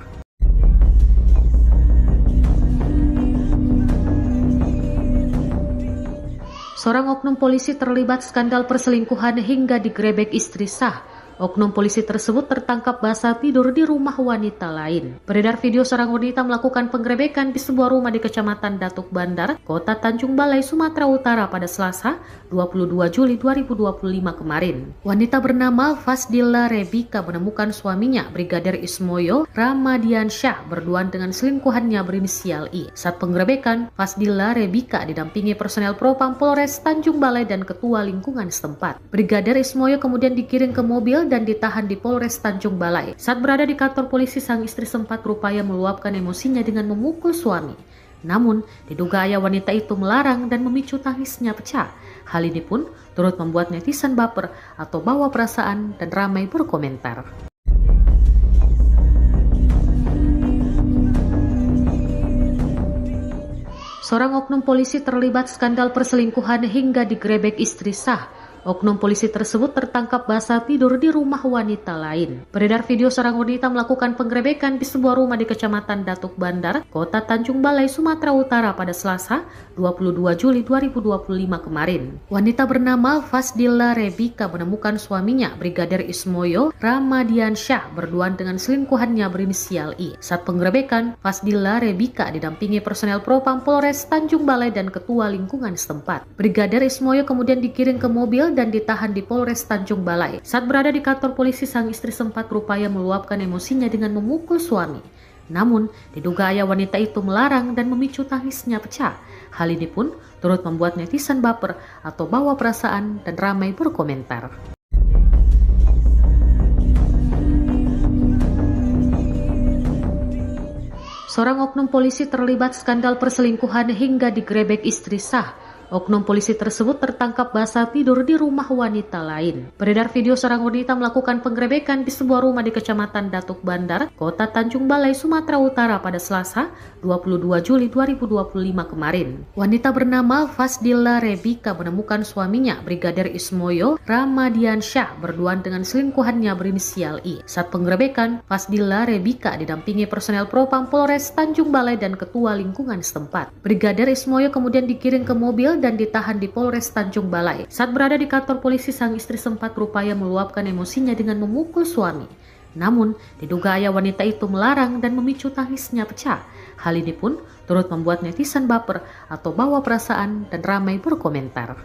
Seorang oknum polisi terlibat skandal perselingkuhan hingga digrebek istri sah. Oknum polisi tersebut tertangkap basah tidur di rumah wanita lain. Beredar video seorang wanita melakukan penggerebekan di sebuah rumah di Kecamatan Datuk Bandar, Kota Tanjung Balai, Sumatera Utara pada Selasa, 22 Juli 2025 kemarin. Wanita bernama Fasdilla Rebika menemukan suaminya, Brigadir Ismoyo Ramadiansyah, berduaan dengan selingkuhannya berinisial I. Saat penggerebekan, Fasdilla Rebika didampingi personel Propam Polres Tanjung Balai dan Ketua Lingkungan setempat. Brigadir Ismoyo kemudian dikirim ke mobil dan ditahan di Polres Tanjung Balai. Saat berada di kantor polisi, sang istri sempat berupaya meluapkan emosinya dengan memukul suami. Namun, diduga ayah wanita itu melarang dan memicu tangisnya pecah. Hal ini pun turut membuat netizen baper atau bawa perasaan dan ramai berkomentar. Seorang oknum polisi terlibat skandal perselingkuhan hingga digrebek istri sah. Oknum polisi tersebut tertangkap basah tidur di rumah wanita lain. Beredar video seorang wanita melakukan penggerebekan di sebuah rumah di Kecamatan Datuk Bandar, Kota Tanjung Balai, Sumatera Utara pada Selasa, 22 Juli 2025 kemarin. Wanita bernama Fasdilla Rebika menemukan suaminya, Brigadir Ismoyo Ramadiansyah, berduaan dengan selingkuhannya berinisial I. Saat penggerebekan, Fasdilla Rebika didampingi personel Propam Polres Tanjung Balai dan Ketua Lingkungan setempat. Brigadir Ismoyo kemudian dikirim ke mobil dan ditahan di Polres Tanjung Balai. Saat berada di kantor polisi, sang istri sempat berupaya meluapkan emosinya dengan memukul suami. Namun, diduga ayah wanita itu melarang dan memicu tangisnya pecah. Hal ini pun turut membuat netizen baper atau bawa perasaan dan ramai berkomentar. Seorang oknum polisi terlibat skandal perselingkuhan hingga digrebek istri sah. Oknum polisi tersebut tertangkap basah tidur di rumah wanita lain. Beredar video seorang wanita melakukan penggerebekan di sebuah rumah di Kecamatan Datuk Bandar, Kota Tanjung Balai, Sumatera Utara pada Selasa, 22 Juli 2025 kemarin. Wanita bernama Fasdilla Rebika menemukan suaminya, Brigadir Ismoyo Ramadiansyah, berduaan dengan selingkuhannya berinisial I. Saat penggerebekan, Fasdilla Rebika didampingi personel Propam Polres Tanjung Balai dan Ketua Lingkungan setempat. Brigadir Ismoyo kemudian dikirim ke mobil dan ditahan di Polres Tanjung Balai. Saat berada di kantor polisi, sang istri sempat berupaya meluapkan emosinya dengan memukul suami. Namun, diduga ayah wanita itu melarang dan memicu tangisnya pecah. Hal ini pun turut membuat netizen baper atau bawa perasaan dan ramai berkomentar.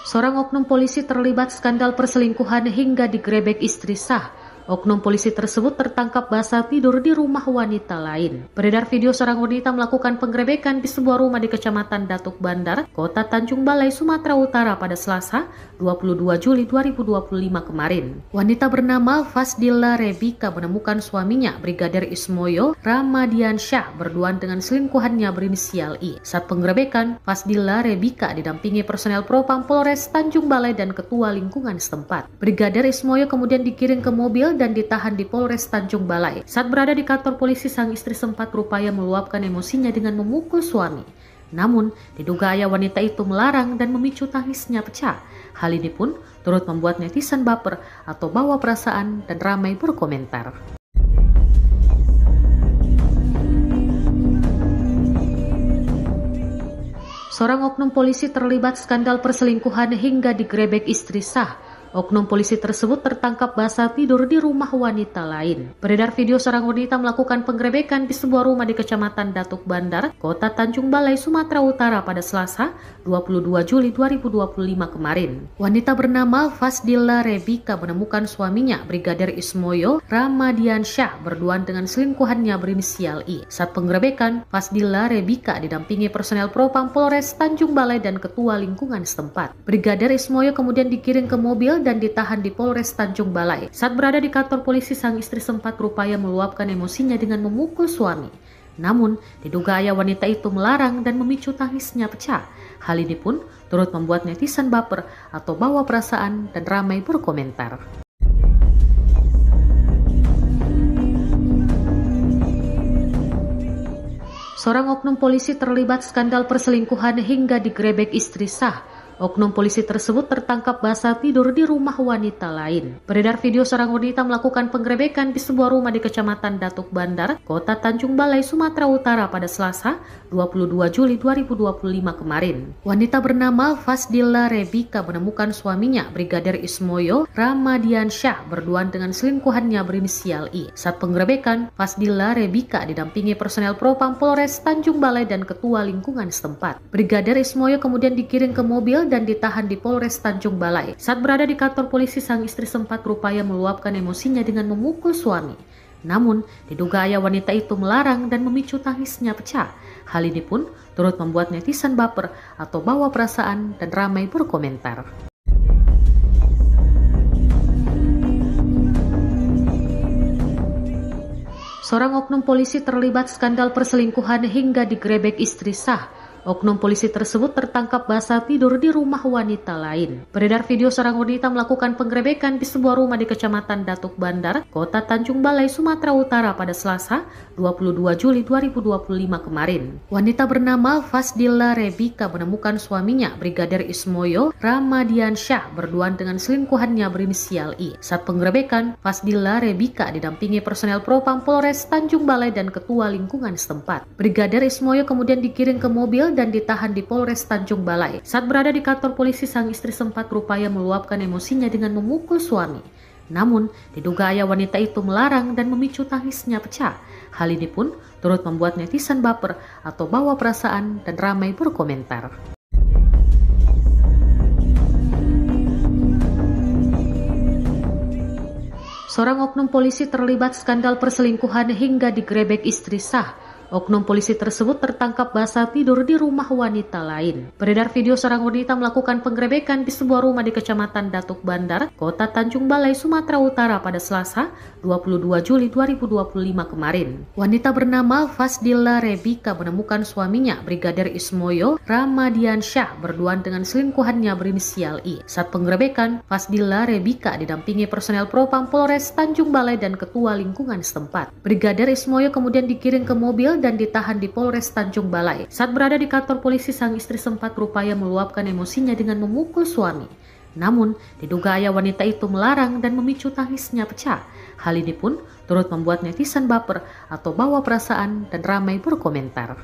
Seorang oknum polisi terlibat skandal perselingkuhan hingga digerebek istri sah. Oknum polisi tersebut tertangkap basah tidur di rumah wanita lain. Beredar video seorang wanita melakukan penggerebekan di sebuah rumah di Kecamatan Datuk Bandar, Kota Tanjung Balai, Sumatera Utara pada Selasa, 22 Juli 2025 kemarin. Wanita bernama Fasdilla Rebika menemukan suaminya, Brigadir Ismoyo Ramadiansyah, berduaan dengan selingkuhannya berinisial I. Saat penggerebekan, Fasdilla Rebika didampingi personel Propam Polres Tanjung Balai dan Ketua Lingkungan setempat. Brigadir Ismoyo kemudian dikirim ke mobil dan ditahan di Polres Tanjung Balai. Saat berada di kantor polisi, sang istri sempat berupaya meluapkan emosinya dengan memukul suami. Namun, diduga ayah wanita itu melarang dan memicu tangisnya pecah. Hal ini pun turut membuat netizen baper atau bawa perasaan dan ramai berkomentar. Seorang oknum polisi terlibat skandal perselingkuhan hingga digerebek istri sah. Oknum polisi tersebut tertangkap basah tidur di rumah wanita lain. Beredar video seorang wanita melakukan penggerebekan di sebuah rumah di Kecamatan Datuk Bandar, Kota Tanjung Balai, Sumatera Utara pada Selasa, 22 Juli 2025 kemarin. Wanita bernama Fasdilla Rebika menemukan suaminya, Brigadir Ismoyo Ramadiansyah, berduaan dengan selingkuhannya berinisial I. Saat penggerebekan, Fasdilla Rebika didampingi personel Propam Polres Tanjung Balai dan Ketua Lingkungan setempat. Brigadir Ismoyo kemudian dikirim ke mobil dan ditahan di Polres Tanjung Balai. Saat berada di kantor polisi, sang istri sempat berupaya meluapkan emosinya dengan memukul suami. Namun, diduga ayah wanita itu melarang dan memicu tangisnya pecah. Hal ini pun turut membuat netizen baper atau bawa perasaan dan ramai berkomentar. Seorang oknum polisi terlibat skandal perselingkuhan hingga digerebek istri sah. Oknum polisi tersebut tertangkap basah tidur di rumah wanita lain. Beredar video seorang wanita melakukan penggerebekan di sebuah rumah di Kecamatan Datuk Bandar, Kota Tanjung Balai, Sumatera Utara pada Selasa, 22 Juli 2025 kemarin. Wanita bernama Fasdilla Rebika menemukan suaminya, Brigadir Ismoyo Ramadiansyah, berduaan dengan selingkuhannya berinisial I. Saat penggerebekan, Fasdilla Rebika didampingi personel Propam Polres Tanjung Balai dan Ketua Lingkungan setempat. Brigadir Ismoyo kemudian dikirim ke mobil dan ditahan di Polres Tanjung Balai. Saat berada di kantor polisi, sang istri sempat berupaya meluapkan emosinya dengan memukul suami. Namun, diduga ayah wanita itu melarang dan memicu tangisnya pecah. Hal ini pun turut membuat netizen baper atau bawa perasaan dan ramai berkomentar. Seorang oknum polisi terlibat skandal perselingkuhan hingga digerebek istri sah. Oknum polisi tersebut tertangkap basah tidur di rumah wanita lain. Beredar video seorang wanita melakukan penggerebekan di sebuah rumah di Kecamatan Datuk Bandar, Kota Tanjung Balai, Sumatera Utara pada Selasa, 22 Juli 2025 kemarin. Wanita bernama Fasdilla Rebika menemukan suaminya, Brigadir Ismoyo Ramadiansyah, berduaan dengan selingkuhannya berinisial I. Saat penggerebekan, Fasdilla Rebika didampingi personel Propam Polres Tanjung Balai dan Ketua Lingkungan setempat. Brigadir Ismoyo kemudian dikirim ke mobil dan ditahan di Polres Tanjung Balai. Saat berada di kantor polisi, sang istri sempat berupaya meluapkan emosinya dengan memukul suami. Namun, diduga ayah wanita itu melarang dan memicu tangisnya pecah. Hal ini pun turut membuat netizen baper atau bawa perasaan dan ramai berkomentar. Seorang oknum polisi terlibat skandal perselingkuhan hingga digerebek istri sah. Oknum polisi tersebut tertangkap basah tidur di rumah wanita lain. Beredar video seorang wanita melakukan penggerebekan di sebuah rumah di Kecamatan Datuk Bandar, Kota Tanjung Balai, Sumatera Utara pada Selasa, 22 Juli 2025 kemarin. Wanita bernama Fasdilla Rebika menemukan suaminya, Brigadir Ismoyo Ramadiansyah, berduaan dengan selingkuhannya berinisial I. Saat penggerebekan, Fasdilla Rebika didampingi personel Propam Polres Tanjung Balai dan Ketua Lingkungan setempat. Brigadir Ismoyo kemudian dikirim ke mobil dan ditahan di Polres Tanjung Balai. Saat berada di kantor polisi, sang istri sempat berupaya meluapkan emosinya dengan memukul suami. Namun, diduga ayah wanita itu melarang dan memicu tangisnya pecah. Hal ini pun turut membuat netizen baper atau bawa perasaan dan ramai berkomentar.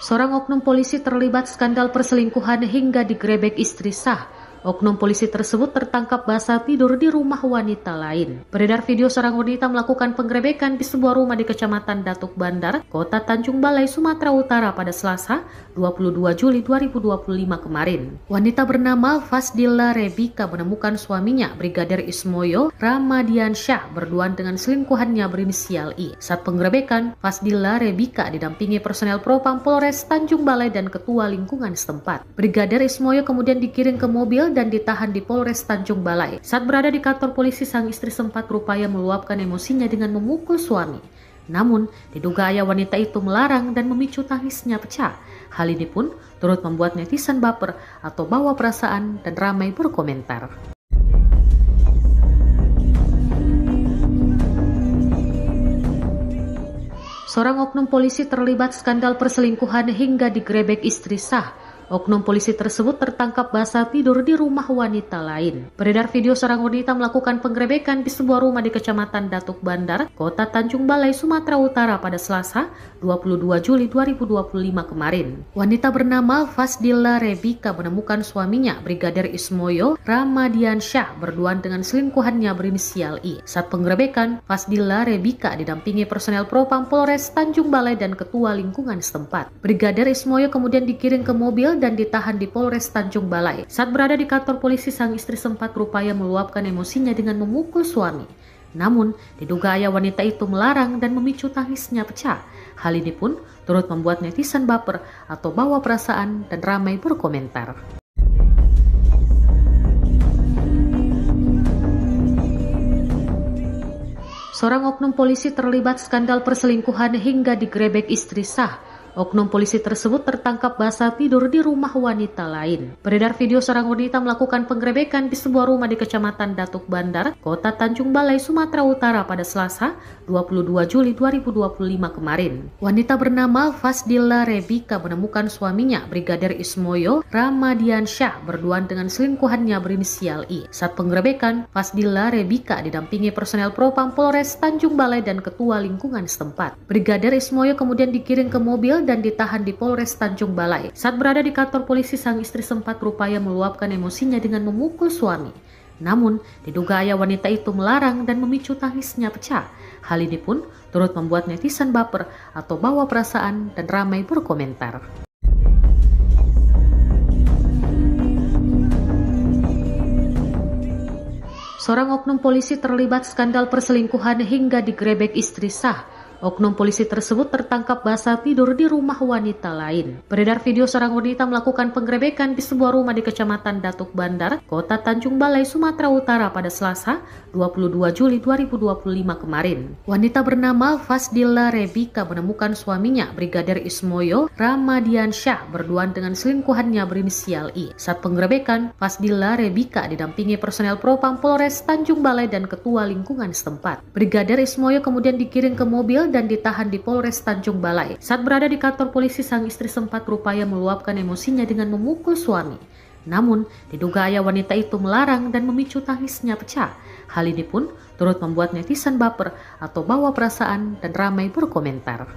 Seorang oknum polisi terlibat skandal perselingkuhan hingga digerebek istri sah. Oknum polisi tersebut tertangkap basah tidur di rumah wanita lain. Beredar video seorang wanita melakukan penggerebekan di sebuah rumah di Kecamatan Datuk Bandar, Kota Tanjung Balai, Sumatera Utara pada Selasa, 22 Juli 2025 kemarin. Wanita bernama Fasdilla Rebika menemukan suaminya, Brigadir Ismoyo Ramadiansyah, berduaan dengan selingkuhannya berinisial I. Saat penggerebekan, Fasdilla Rebika didampingi personel Propam Polres Tanjung Balai dan Ketua Lingkungan setempat. Brigadir Ismoyo kemudian dikirim ke mobil dan ditahan di Polres Tanjung Balai. Saat berada di kantor polisi, sang istri sempat berupaya meluapkan emosinya dengan memukul suami. Namun, diduga ayah wanita itu melarang dan memicu tangisnya pecah. Hal ini pun turut membuat netizen baper atau bawa perasaan dan ramai berkomentar. Seorang oknum polisi terlibat skandal perselingkuhan hingga digerebek istri sah. Oknum polisi tersebut tertangkap basah tidur di rumah wanita lain. Beredar video seorang wanita melakukan penggerebekan di sebuah rumah di Kecamatan Datuk Bandar, Kota Tanjung Balai, Sumatera Utara pada Selasa, 22 Juli 2025 kemarin. Wanita bernama Fasdilla Rebika menemukan suaminya, Brigadir Ismoyo Ramadiansyah, berduaan dengan selingkuhannya berinisial I. Saat penggerebekan, Fasdilla Rebika didampingi personel Propam Polres Tanjung Balai dan Ketua Lingkungan setempat. Brigadir Ismoyo kemudian dikirim ke mobil dan ditahan di Polres Tanjung Balai. Saat berada di kantor polisi, sang istri sempat berupaya meluapkan emosinya dengan memukul suami. Namun, diduga ayah wanita itu melarang dan memicu tangisnya pecah. Hal ini pun turut membuat netizen baper atau bawa perasaan dan ramai berkomentar. Seorang oknum polisi terlibat skandal perselingkuhan hingga digerebek istri sah. Oknum polisi tersebut tertangkap basah tidur di rumah wanita lain. Beredar video seorang wanita melakukan penggerebekan di sebuah rumah di Kecamatan Datuk Bandar, Kota Tanjung Balai, Sumatera Utara pada Selasa, 22 Juli 2025 kemarin. Wanita bernama Fasdilla Rebika menemukan suaminya, Brigadir Ismoyo Ramadiansyah, berduaan dengan selingkuhannya berinisial I. Saat penggerebekan, Fasdilla Rebika didampingi personel Propam Polres Tanjung Balai dan Ketua Lingkungan setempat. Brigadir Ismoyo kemudian dikirim ke mobil dan ditahan di Polres Tanjung Balai. Saat berada di kantor polisi, sang istri sempat berupaya meluapkan emosinya dengan memukul suami. Namun, diduga ayah wanita itu melarang dan memicu tangisnya pecah. Hal ini pun turut membuat netizen baper atau bawa perasaan dan ramai berkomentar. Seorang oknum polisi terlibat skandal perselingkuhan hingga digerebek istri sah. Oknum polisi tersebut tertangkap basah tidur di rumah wanita lain. Beredar video seorang wanita melakukan penggerebekan di sebuah rumah di Kecamatan Datuk Bandar, Kota Tanjung Balai, Sumatera Utara pada Selasa, 22 Juli 2025 kemarin. Wanita bernama Fasdilla Rebika menemukan suaminya, Brigadir Ismoyo Ramadiansyah, berduaan dengan selingkuhannya berinisial I. Saat penggerebekan, Fasdilla Rebika didampingi personel Propam Polres Tanjung Balai dan Ketua Lingkungan setempat. Brigadir Ismoyo kemudian dikirim ke mobil dan ditahan di Polres Tanjung Balai. Saat berada di kantor polisi, sang istri sempat berupaya meluapkan emosinya dengan memukul suami. Namun, diduga ayah wanita itu melarang dan memicu tangisnya pecah. Hal ini pun turut membuat netizen baper atau bawa perasaan dan ramai berkomentar.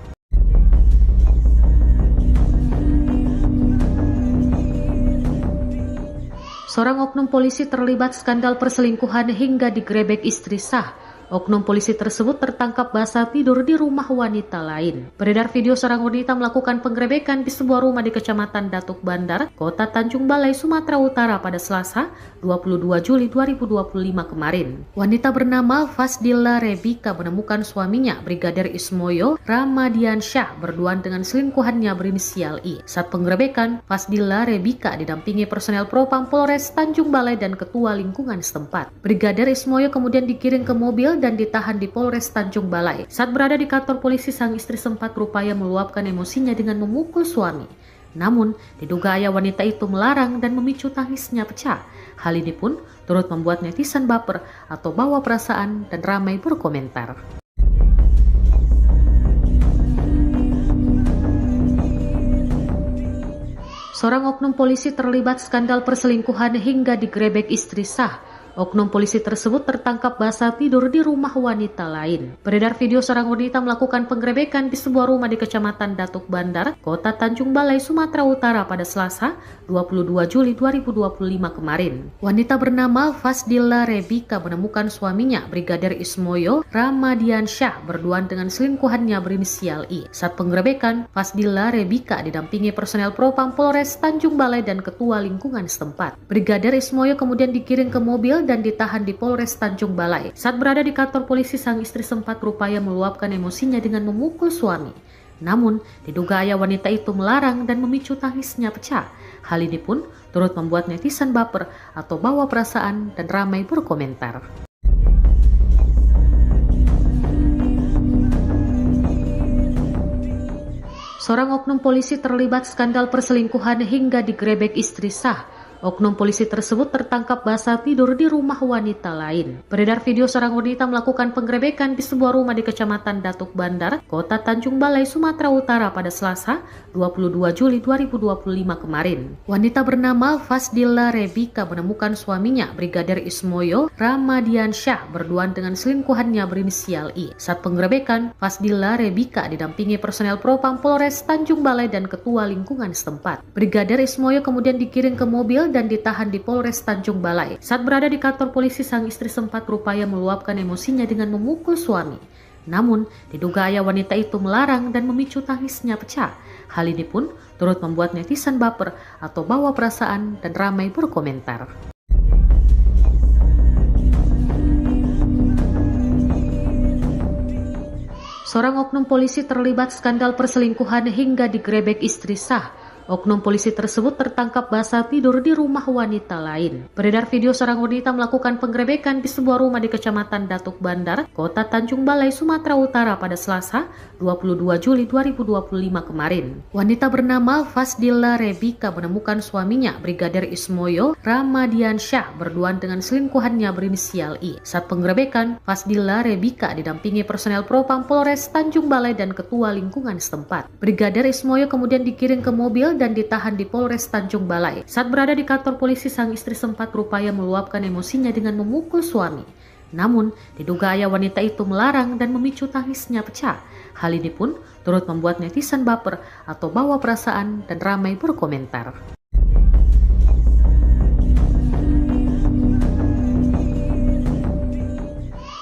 Seorang oknum polisi terlibat skandal perselingkuhan hingga digerebek istri sah. Oknum polisi tersebut tertangkap basah tidur di rumah wanita lain. Beredar video seorang wanita melakukan penggerebekan di sebuah rumah di Kecamatan Datuk Bandar, Kota Tanjung Balai, Sumatera Utara pada Selasa, 22 Juli 2025 kemarin. Wanita bernama Fasdilla Rebika menemukan suaminya, Brigadir Ismoyo Ramadiansyah, berduaan dengan selingkuhannya berinisial I. Saat penggerebekan, Fasdilla Rebika didampingi personel Propam Polres Tanjung Balai dan Ketua Lingkungan setempat. Brigadir Ismoyo kemudian dikirim ke mobil dan ditahan di Polres Tanjung Balai. Saat berada di kantor polisi, sang istri sempat berupaya meluapkan emosinya dengan memukul suami. Namun, diduga ayah wanita itu melarang dan memicu tangisnya pecah. Hal ini pun turut membuat netizen baper atau bawa perasaan dan ramai berkomentar. Seorang oknum polisi terlibat skandal perselingkuhan hingga digerebek istri sah. Oknum polisi tersebut tertangkap basah tidur di rumah wanita lain. Beredar video seorang wanita melakukan penggerebekan di sebuah rumah di Kecamatan Datuk Bandar, Kota Tanjung Balai, Sumatera Utara pada Selasa, 22 Juli 2025 kemarin. Wanita bernama Fasdilla Rebika menemukan suaminya, Brigadir Ismoyo Ramadiansyah, berduaan dengan selingkuhannya berinisial I. Saat penggerebekan, Fasdilla Rebika didampingi personel Propam Polres Tanjung Balai dan Ketua Lingkungan setempat. Brigadir Ismoyo kemudian dikirim ke mobil dan ditahan di Polres Tanjung Balai. Saat berada di kantor polisi, sang istri sempat berupaya meluapkan emosinya dengan memukul suami. Namun, diduga ayah wanita itu melarang dan memicu tangisnya pecah. Hal ini pun turut membuat netizen baper atau bawa perasaan dan ramai berkomentar. Seorang oknum polisi terlibat skandal perselingkuhan hingga digerebek istri sah. Oknum polisi tersebut tertangkap basah tidur di rumah wanita lain. Beredar video seorang wanita melakukan penggerebekan di sebuah rumah di Kecamatan Datuk Bandar, Kota Tanjung Balai, Sumatera Utara pada Selasa, 22 Juli 2025 kemarin. Wanita bernama Fasdilla Rebika menemukan suaminya, Brigadir Ismoyo Ramadiansyah, berduaan dengan selingkuhannya berinisial I. Saat penggerebekan, Fasdilla Rebika didampingi personel Propam Polres Tanjung Balai dan Ketua Lingkungan setempat. Brigadir Ismoyo kemudian dikirim ke mobil dan ditahan di Polres Tanjung Balai. Saat berada di kantor polisi, sang istri sempat berupaya meluapkan emosinya dengan memukul suami. Namun, diduga ayah wanita itu melarang dan memicu tangisnya pecah. Hal ini pun turut membuat netizen baper atau bawa perasaan dan ramai berkomentar. Seorang oknum polisi terlibat skandal perselingkuhan hingga digerebek istri sah. Oknum polisi tersebut tertangkap basah tidur di rumah wanita lain. Beredar video seorang wanita melakukan penggerebekan di sebuah rumah di Kecamatan Datuk Bandar, Kota Tanjung Balai, Sumatera Utara pada Selasa, 22 Juli 2025 kemarin. Wanita bernama Fasdilla Rebika menemukan suaminya, Brigadir Ismoyo Ramadiansyah, berduaan dengan selingkuhannya berinisial I. Saat penggerebekan, Fasdilla Rebika didampingi personel Propam Polres Tanjung Balai dan Ketua Lingkungan setempat. Brigadir Ismoyo kemudian dikirim ke mobil dan ditahan di Polres Tanjung Balai. Saat berada di kantor polisi, sang istri sempat berupaya meluapkan emosinya dengan memukul suami. Namun, diduga ayah wanita itu melarang dan memicu tangisnya pecah. Hal ini pun turut membuat netizen baper atau bawa perasaan dan ramai berkomentar.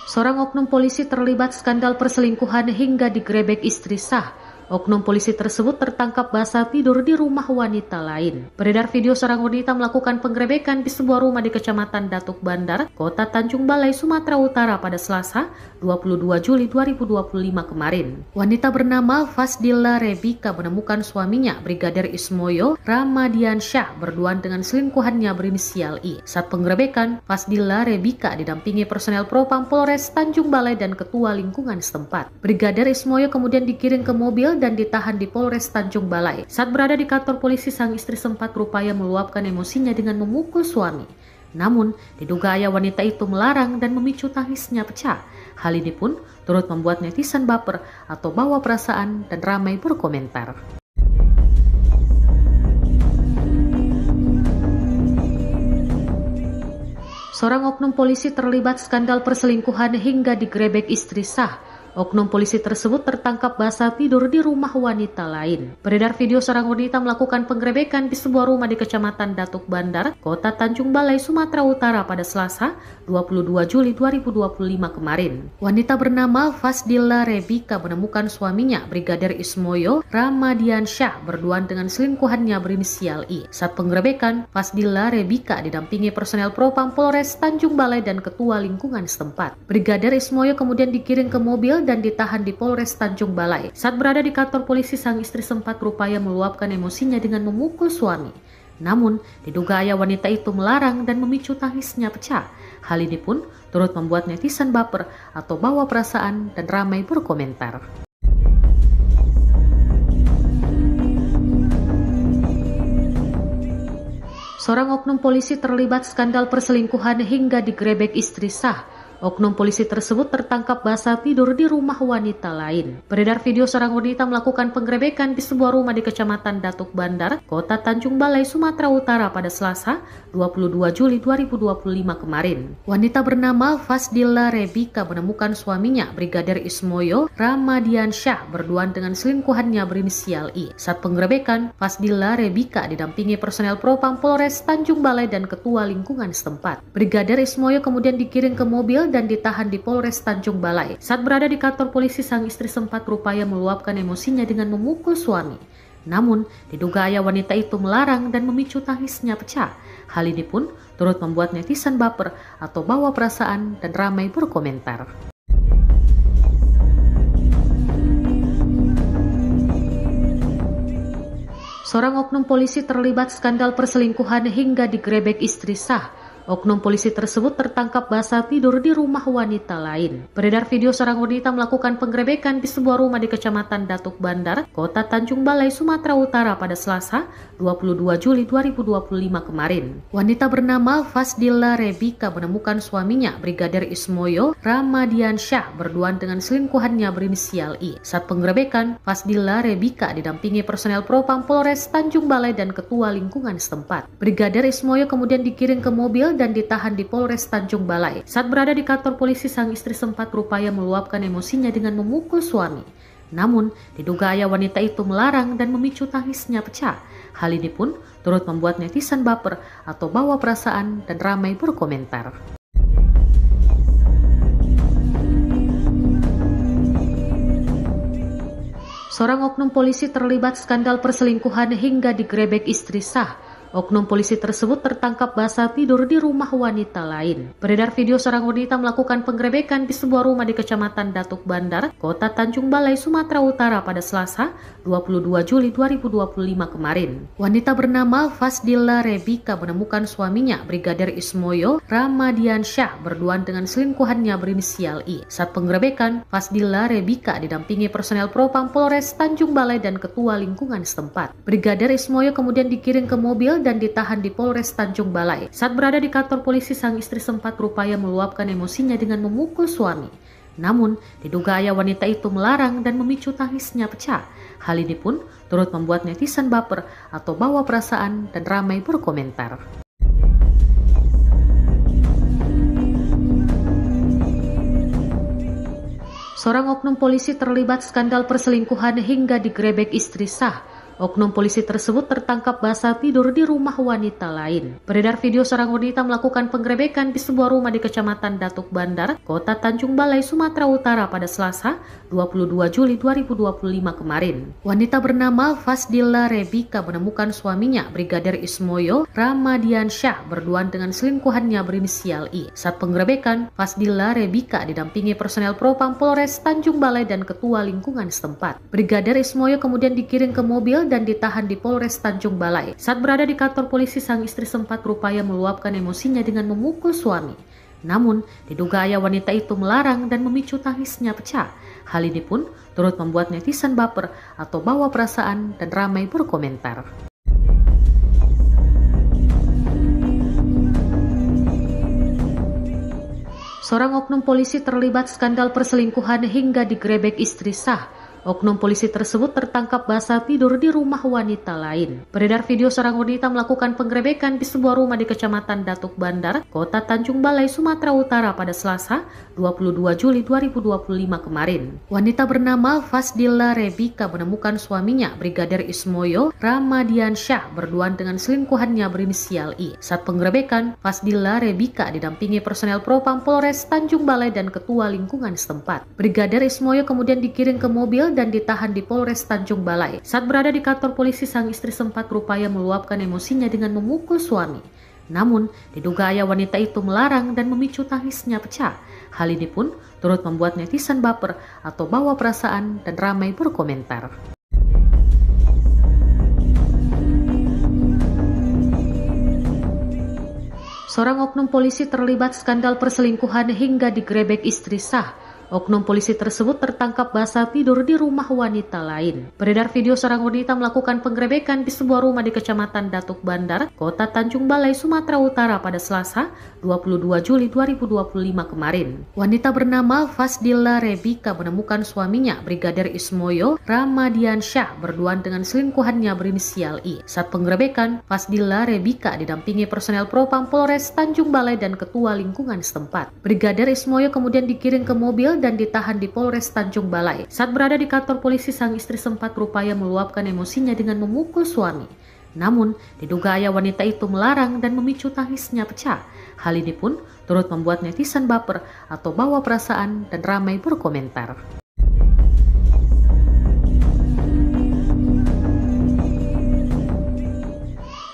Seorang oknum polisi terlibat skandal perselingkuhan hingga digerebek istri sah. Oknum polisi tersebut tertangkap basah tidur di rumah wanita lain. Beredar video seorang wanita melakukan penggerebekan di sebuah rumah di Kecamatan Datuk Bandar, Kota Tanjung Balai, Sumatera Utara pada Selasa, 22 Juli 2025 kemarin. Wanita bernama Fasdilla Rebika menemukan suaminya, Brigadir Ismoyo Ramadiansyah, berduaan dengan selingkuhannya berinisial I. Saat penggerebekan, Fasdilla Rebika didampingi personel Propam Polres Tanjung Balai dan Ketua Lingkungan setempat. Brigadir Ismoyo kemudian dikirim ke mobil dan ditahan di Polres Tanjung Balai. Saat berada di kantor polisi, sang istri sempat berupaya meluapkan emosinya dengan memukul suami. Namun, diduga ayah wanita itu melarang dan memicu tangisnya pecah. Hal ini pun turut membuat netizen baper atau bawa perasaan dan ramai berkomentar. Seorang oknum polisi terlibat skandal perselingkuhan hingga digerebek istri sah. Oknum polisi tersebut tertangkap basah tidur di rumah wanita lain. Beredar video seorang wanita melakukan penggerebekan di sebuah rumah di Kecamatan Datuk Bandar, Kota Tanjung Balai, Sumatera Utara pada Selasa, 22 Juli 2025 kemarin. Wanita bernama Fasdilla Rebika menemukan suaminya, Brigadir Ismoyo Ramadiansyah, berduaan dengan selingkuhannya berinisial I. Saat penggerebekan, Fasdilla Rebika didampingi personel Propam Polres Tanjung Balai dan Ketua Lingkungan setempat. Brigadir Ismoyo kemudian dikirim ke mobil dan ditahan di Polres Tanjung Balai. Saat berada di kantor polisi, sang istri sempat berupaya meluapkan emosinya dengan memukul suami. Namun, diduga ayah wanita itu melarang dan memicu tangisnya pecah. Hal ini pun turut membuat netizen baper atau bawa perasaan dan ramai berkomentar. Seorang oknum polisi terlibat skandal perselingkuhan hingga digerebek istri sah. Oknum polisi tersebut tertangkap basah tidur di rumah wanita lain. Beredar video seorang wanita melakukan penggerebekan di sebuah rumah di Kecamatan Datuk Bandar, Kota Tanjung Balai, Sumatera Utara pada Selasa, 22 Juli 2025 kemarin. Wanita bernama Fasdilla Rebika menemukan suaminya, Brigadir Ismoyo Ramadiansyah, berduaan dengan selingkuhannya berinisial I. Saat penggerebekan, Fasdilla Rebika didampingi personel Propam Polres Tanjung Balai dan Ketua Lingkungan setempat. Brigadir Ismoyo kemudian dikirim ke mobil dan ditahan di Polres Tanjung Balai. Saat berada di kantor polisi, sang istri sempat berupaya meluapkan emosinya dengan memukul suami. Namun, diduga ayah wanita itu melarang dan memicu tangisnya pecah. Hal ini pun turut membuat netizen baper atau bawa perasaan dan ramai berkomentar. Seorang oknum polisi terlibat skandal perselingkuhan hingga digerebek istri sah. Oknum polisi tersebut tertangkap basah tidur di rumah wanita lain. Beredar video seorang wanita melakukan penggerebekan di sebuah rumah di Kecamatan Datuk Bandar, Kota Tanjung Balai, Sumatera Utara pada Selasa, 22 Juli 2025 kemarin. Wanita bernama Fasdilla Rebika menemukan suaminya, Brigadir Ismoyo Ramadiansyah, berduaan dengan selingkuhannya berinisial I. Saat penggerebekan, Fasdilla Rebika didampingi personel Propam Polres Tanjung Balai dan Ketua Lingkungan setempat. Brigadir Ismoyo kemudian dikirim ke mobil dan ditahan di Polres Tanjung Balai. Saat berada di kantor polisi, sang istri sempat berupaya meluapkan emosinya dengan memukul suami. Namun, diduga ayah wanita itu melarang dan memicu tangisnya pecah. Hal ini pun turut membuat netizen baper atau bawa perasaan dan ramai berkomentar. Seorang oknum polisi terlibat skandal perselingkuhan hingga digerebek istri sah. Oknum polisi tersebut tertangkap basah tidur di rumah wanita lain. Beredar video seorang wanita melakukan penggerebekan di sebuah rumah di Kecamatan Datuk Bandar, Kota Tanjung Balai, Sumatera Utara pada Selasa, 22 Juli 2025 kemarin. Wanita bernama Fasdilla Rebika menemukan suaminya, Brigadir Ismoyo Ramadiansyah, berduaan dengan selingkuhannya berinisial I. Saat penggerebekan, Fasdilla Rebika didampingi personel Propam Polres Tanjung Balai dan Ketua Lingkungan setempat. Brigadir Ismoyo kemudian dikirim ke mobil dan ditahan di Polres Tanjung Balai. Saat berada di kantor polisi, sang istri sempat berupaya meluapkan emosinya dengan memukul suami. Namun, diduga ayah wanita itu melarang dan memicu tangisnya pecah. Hal ini pun turut membuat netizen baper atau bawa perasaan dan ramai berkomentar. Seorang oknum polisi terlibat skandal perselingkuhan hingga digerebek istri sah. Oknum polisi tersebut tertangkap basah tidur di rumah wanita lain. Beredar video seorang wanita melakukan penggerebekan di sebuah rumah di Kecamatan Datuk Bandar, Kota Tanjung Balai, Sumatera Utara pada Selasa, 22 Juli 2025 kemarin. Wanita bernama Fasdilla Rebika menemukan suaminya, Brigadir Ismoyo Ramadiansyah, berduaan dengan selingkuhannya berinisial I. Saat penggerebekan, Fasdilla Rebika didampingi personel Propam Polres Tanjung Balai dan Ketua Lingkungan setempat. Brigadir Ismoyo kemudian dikirim ke mobil dan ditahan di Polres Tanjung Balai. Saat berada di kantor polisi, sang istri sempat berupaya meluapkan emosinya dengan memukul suami. Namun, diduga ayah wanita itu melarang dan memicu tangisnya pecah. Hal ini pun turut membuat netizen baper atau bawa perasaan dan ramai berkomentar. Seorang oknum polisi terlibat skandal perselingkuhan hingga digerebek istri sah. Oknum polisi tersebut tertangkap basah tidur di rumah wanita lain. Beredar video seorang wanita melakukan penggerebekan di sebuah rumah di Kecamatan Datuk Bandar, Kota Tanjung Balai, Sumatera Utara pada Selasa, 22 Juli 2025 kemarin. Wanita bernama Fasdilla Rebika menemukan suaminya, Brigadir Ismoyo Ramadiansyah, berduaan dengan selingkuhannya berinisial I. Saat penggerebekan, Fasdilla Rebika didampingi personel Propam Polres Tanjung Balai dan ketua lingkungan setempat. Brigadir Ismoyo kemudian dikirim ke mobil dan ditahan di Polres Tanjung Balai. Saat berada di kantor polisi, sang istri sempat berupaya meluapkan emosinya dengan memukul suami. Namun, diduga ayah wanita itu melarang dan memicu tangisnya pecah. Hal ini pun turut membuat netizen baper atau bawa perasaan dan ramai berkomentar. Seorang oknum polisi terlibat skandal perselingkuhan hingga digerebek istri sah. Oknum polisi tersebut tertangkap basah tidur di rumah wanita lain. Beredar video seorang wanita melakukan penggerebekan di sebuah rumah di Kecamatan Datuk Bandar, Kota Tanjung Balai, Sumatera Utara pada Selasa, 22 Juli 2025 kemarin. Wanita bernama Fasdilla Rebika menemukan suaminya, Brigadir Ismoyo Ramadiansyah, berduaan dengan selingkuhannya berinisial I. Saat penggerebekan, Fasdilla Rebika didampingi personel Propam Polres Tanjung Balai dan ketua lingkungan setempat. Brigadir Ismoyo kemudian dikirim ke mobil dan ditahan di Polres Tanjung Balai. Saat berada di kantor polisi, sang istri sempat berupaya meluapkan emosinya dengan memukul suami. Namun, diduga ayah wanita itu melarang dan memicu tangisnya pecah. Hal ini pun turut membuat netizen baper atau bawa perasaan dan ramai berkomentar.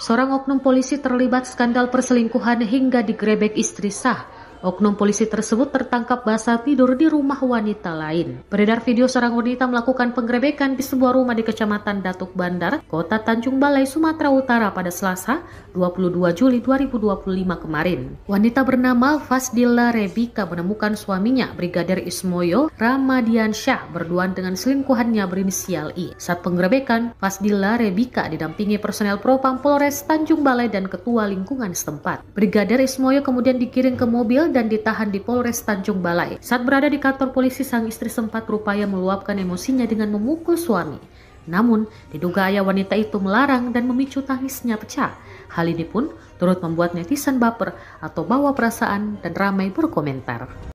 Seorang oknum polisi terlibat skandal perselingkuhan hingga digerebek istri sah. Oknum polisi tersebut tertangkap basah tidur di rumah wanita lain. Beredar video seorang wanita melakukan penggerebekan di sebuah rumah di Kecamatan Datuk Bandar, Kota Tanjung Balai, Sumatera Utara pada Selasa, 22 Juli 2025 kemarin. Wanita bernama Fasdilla Rebika menemukan suaminya, Brigadir Ismoyo Ramadiansyah, berduaan dengan selingkuhannya berinisial I. Saat penggerebekan, Fasdilla Rebika didampingi personel Propam Polres Tanjung Balai dan ketua lingkungan setempat. Brigadir Ismoyo kemudian dikirim ke mobil dan ditahan di Polres Tanjung Balai. Saat berada di kantor polisi, sang istri sempat berupaya meluapkan emosinya dengan memukul suami. Namun, diduga ayah wanita itu melarang dan memicu tangisnya pecah. Hal ini pun turut membuat netizen baper atau bawa perasaan dan ramai berkomentar.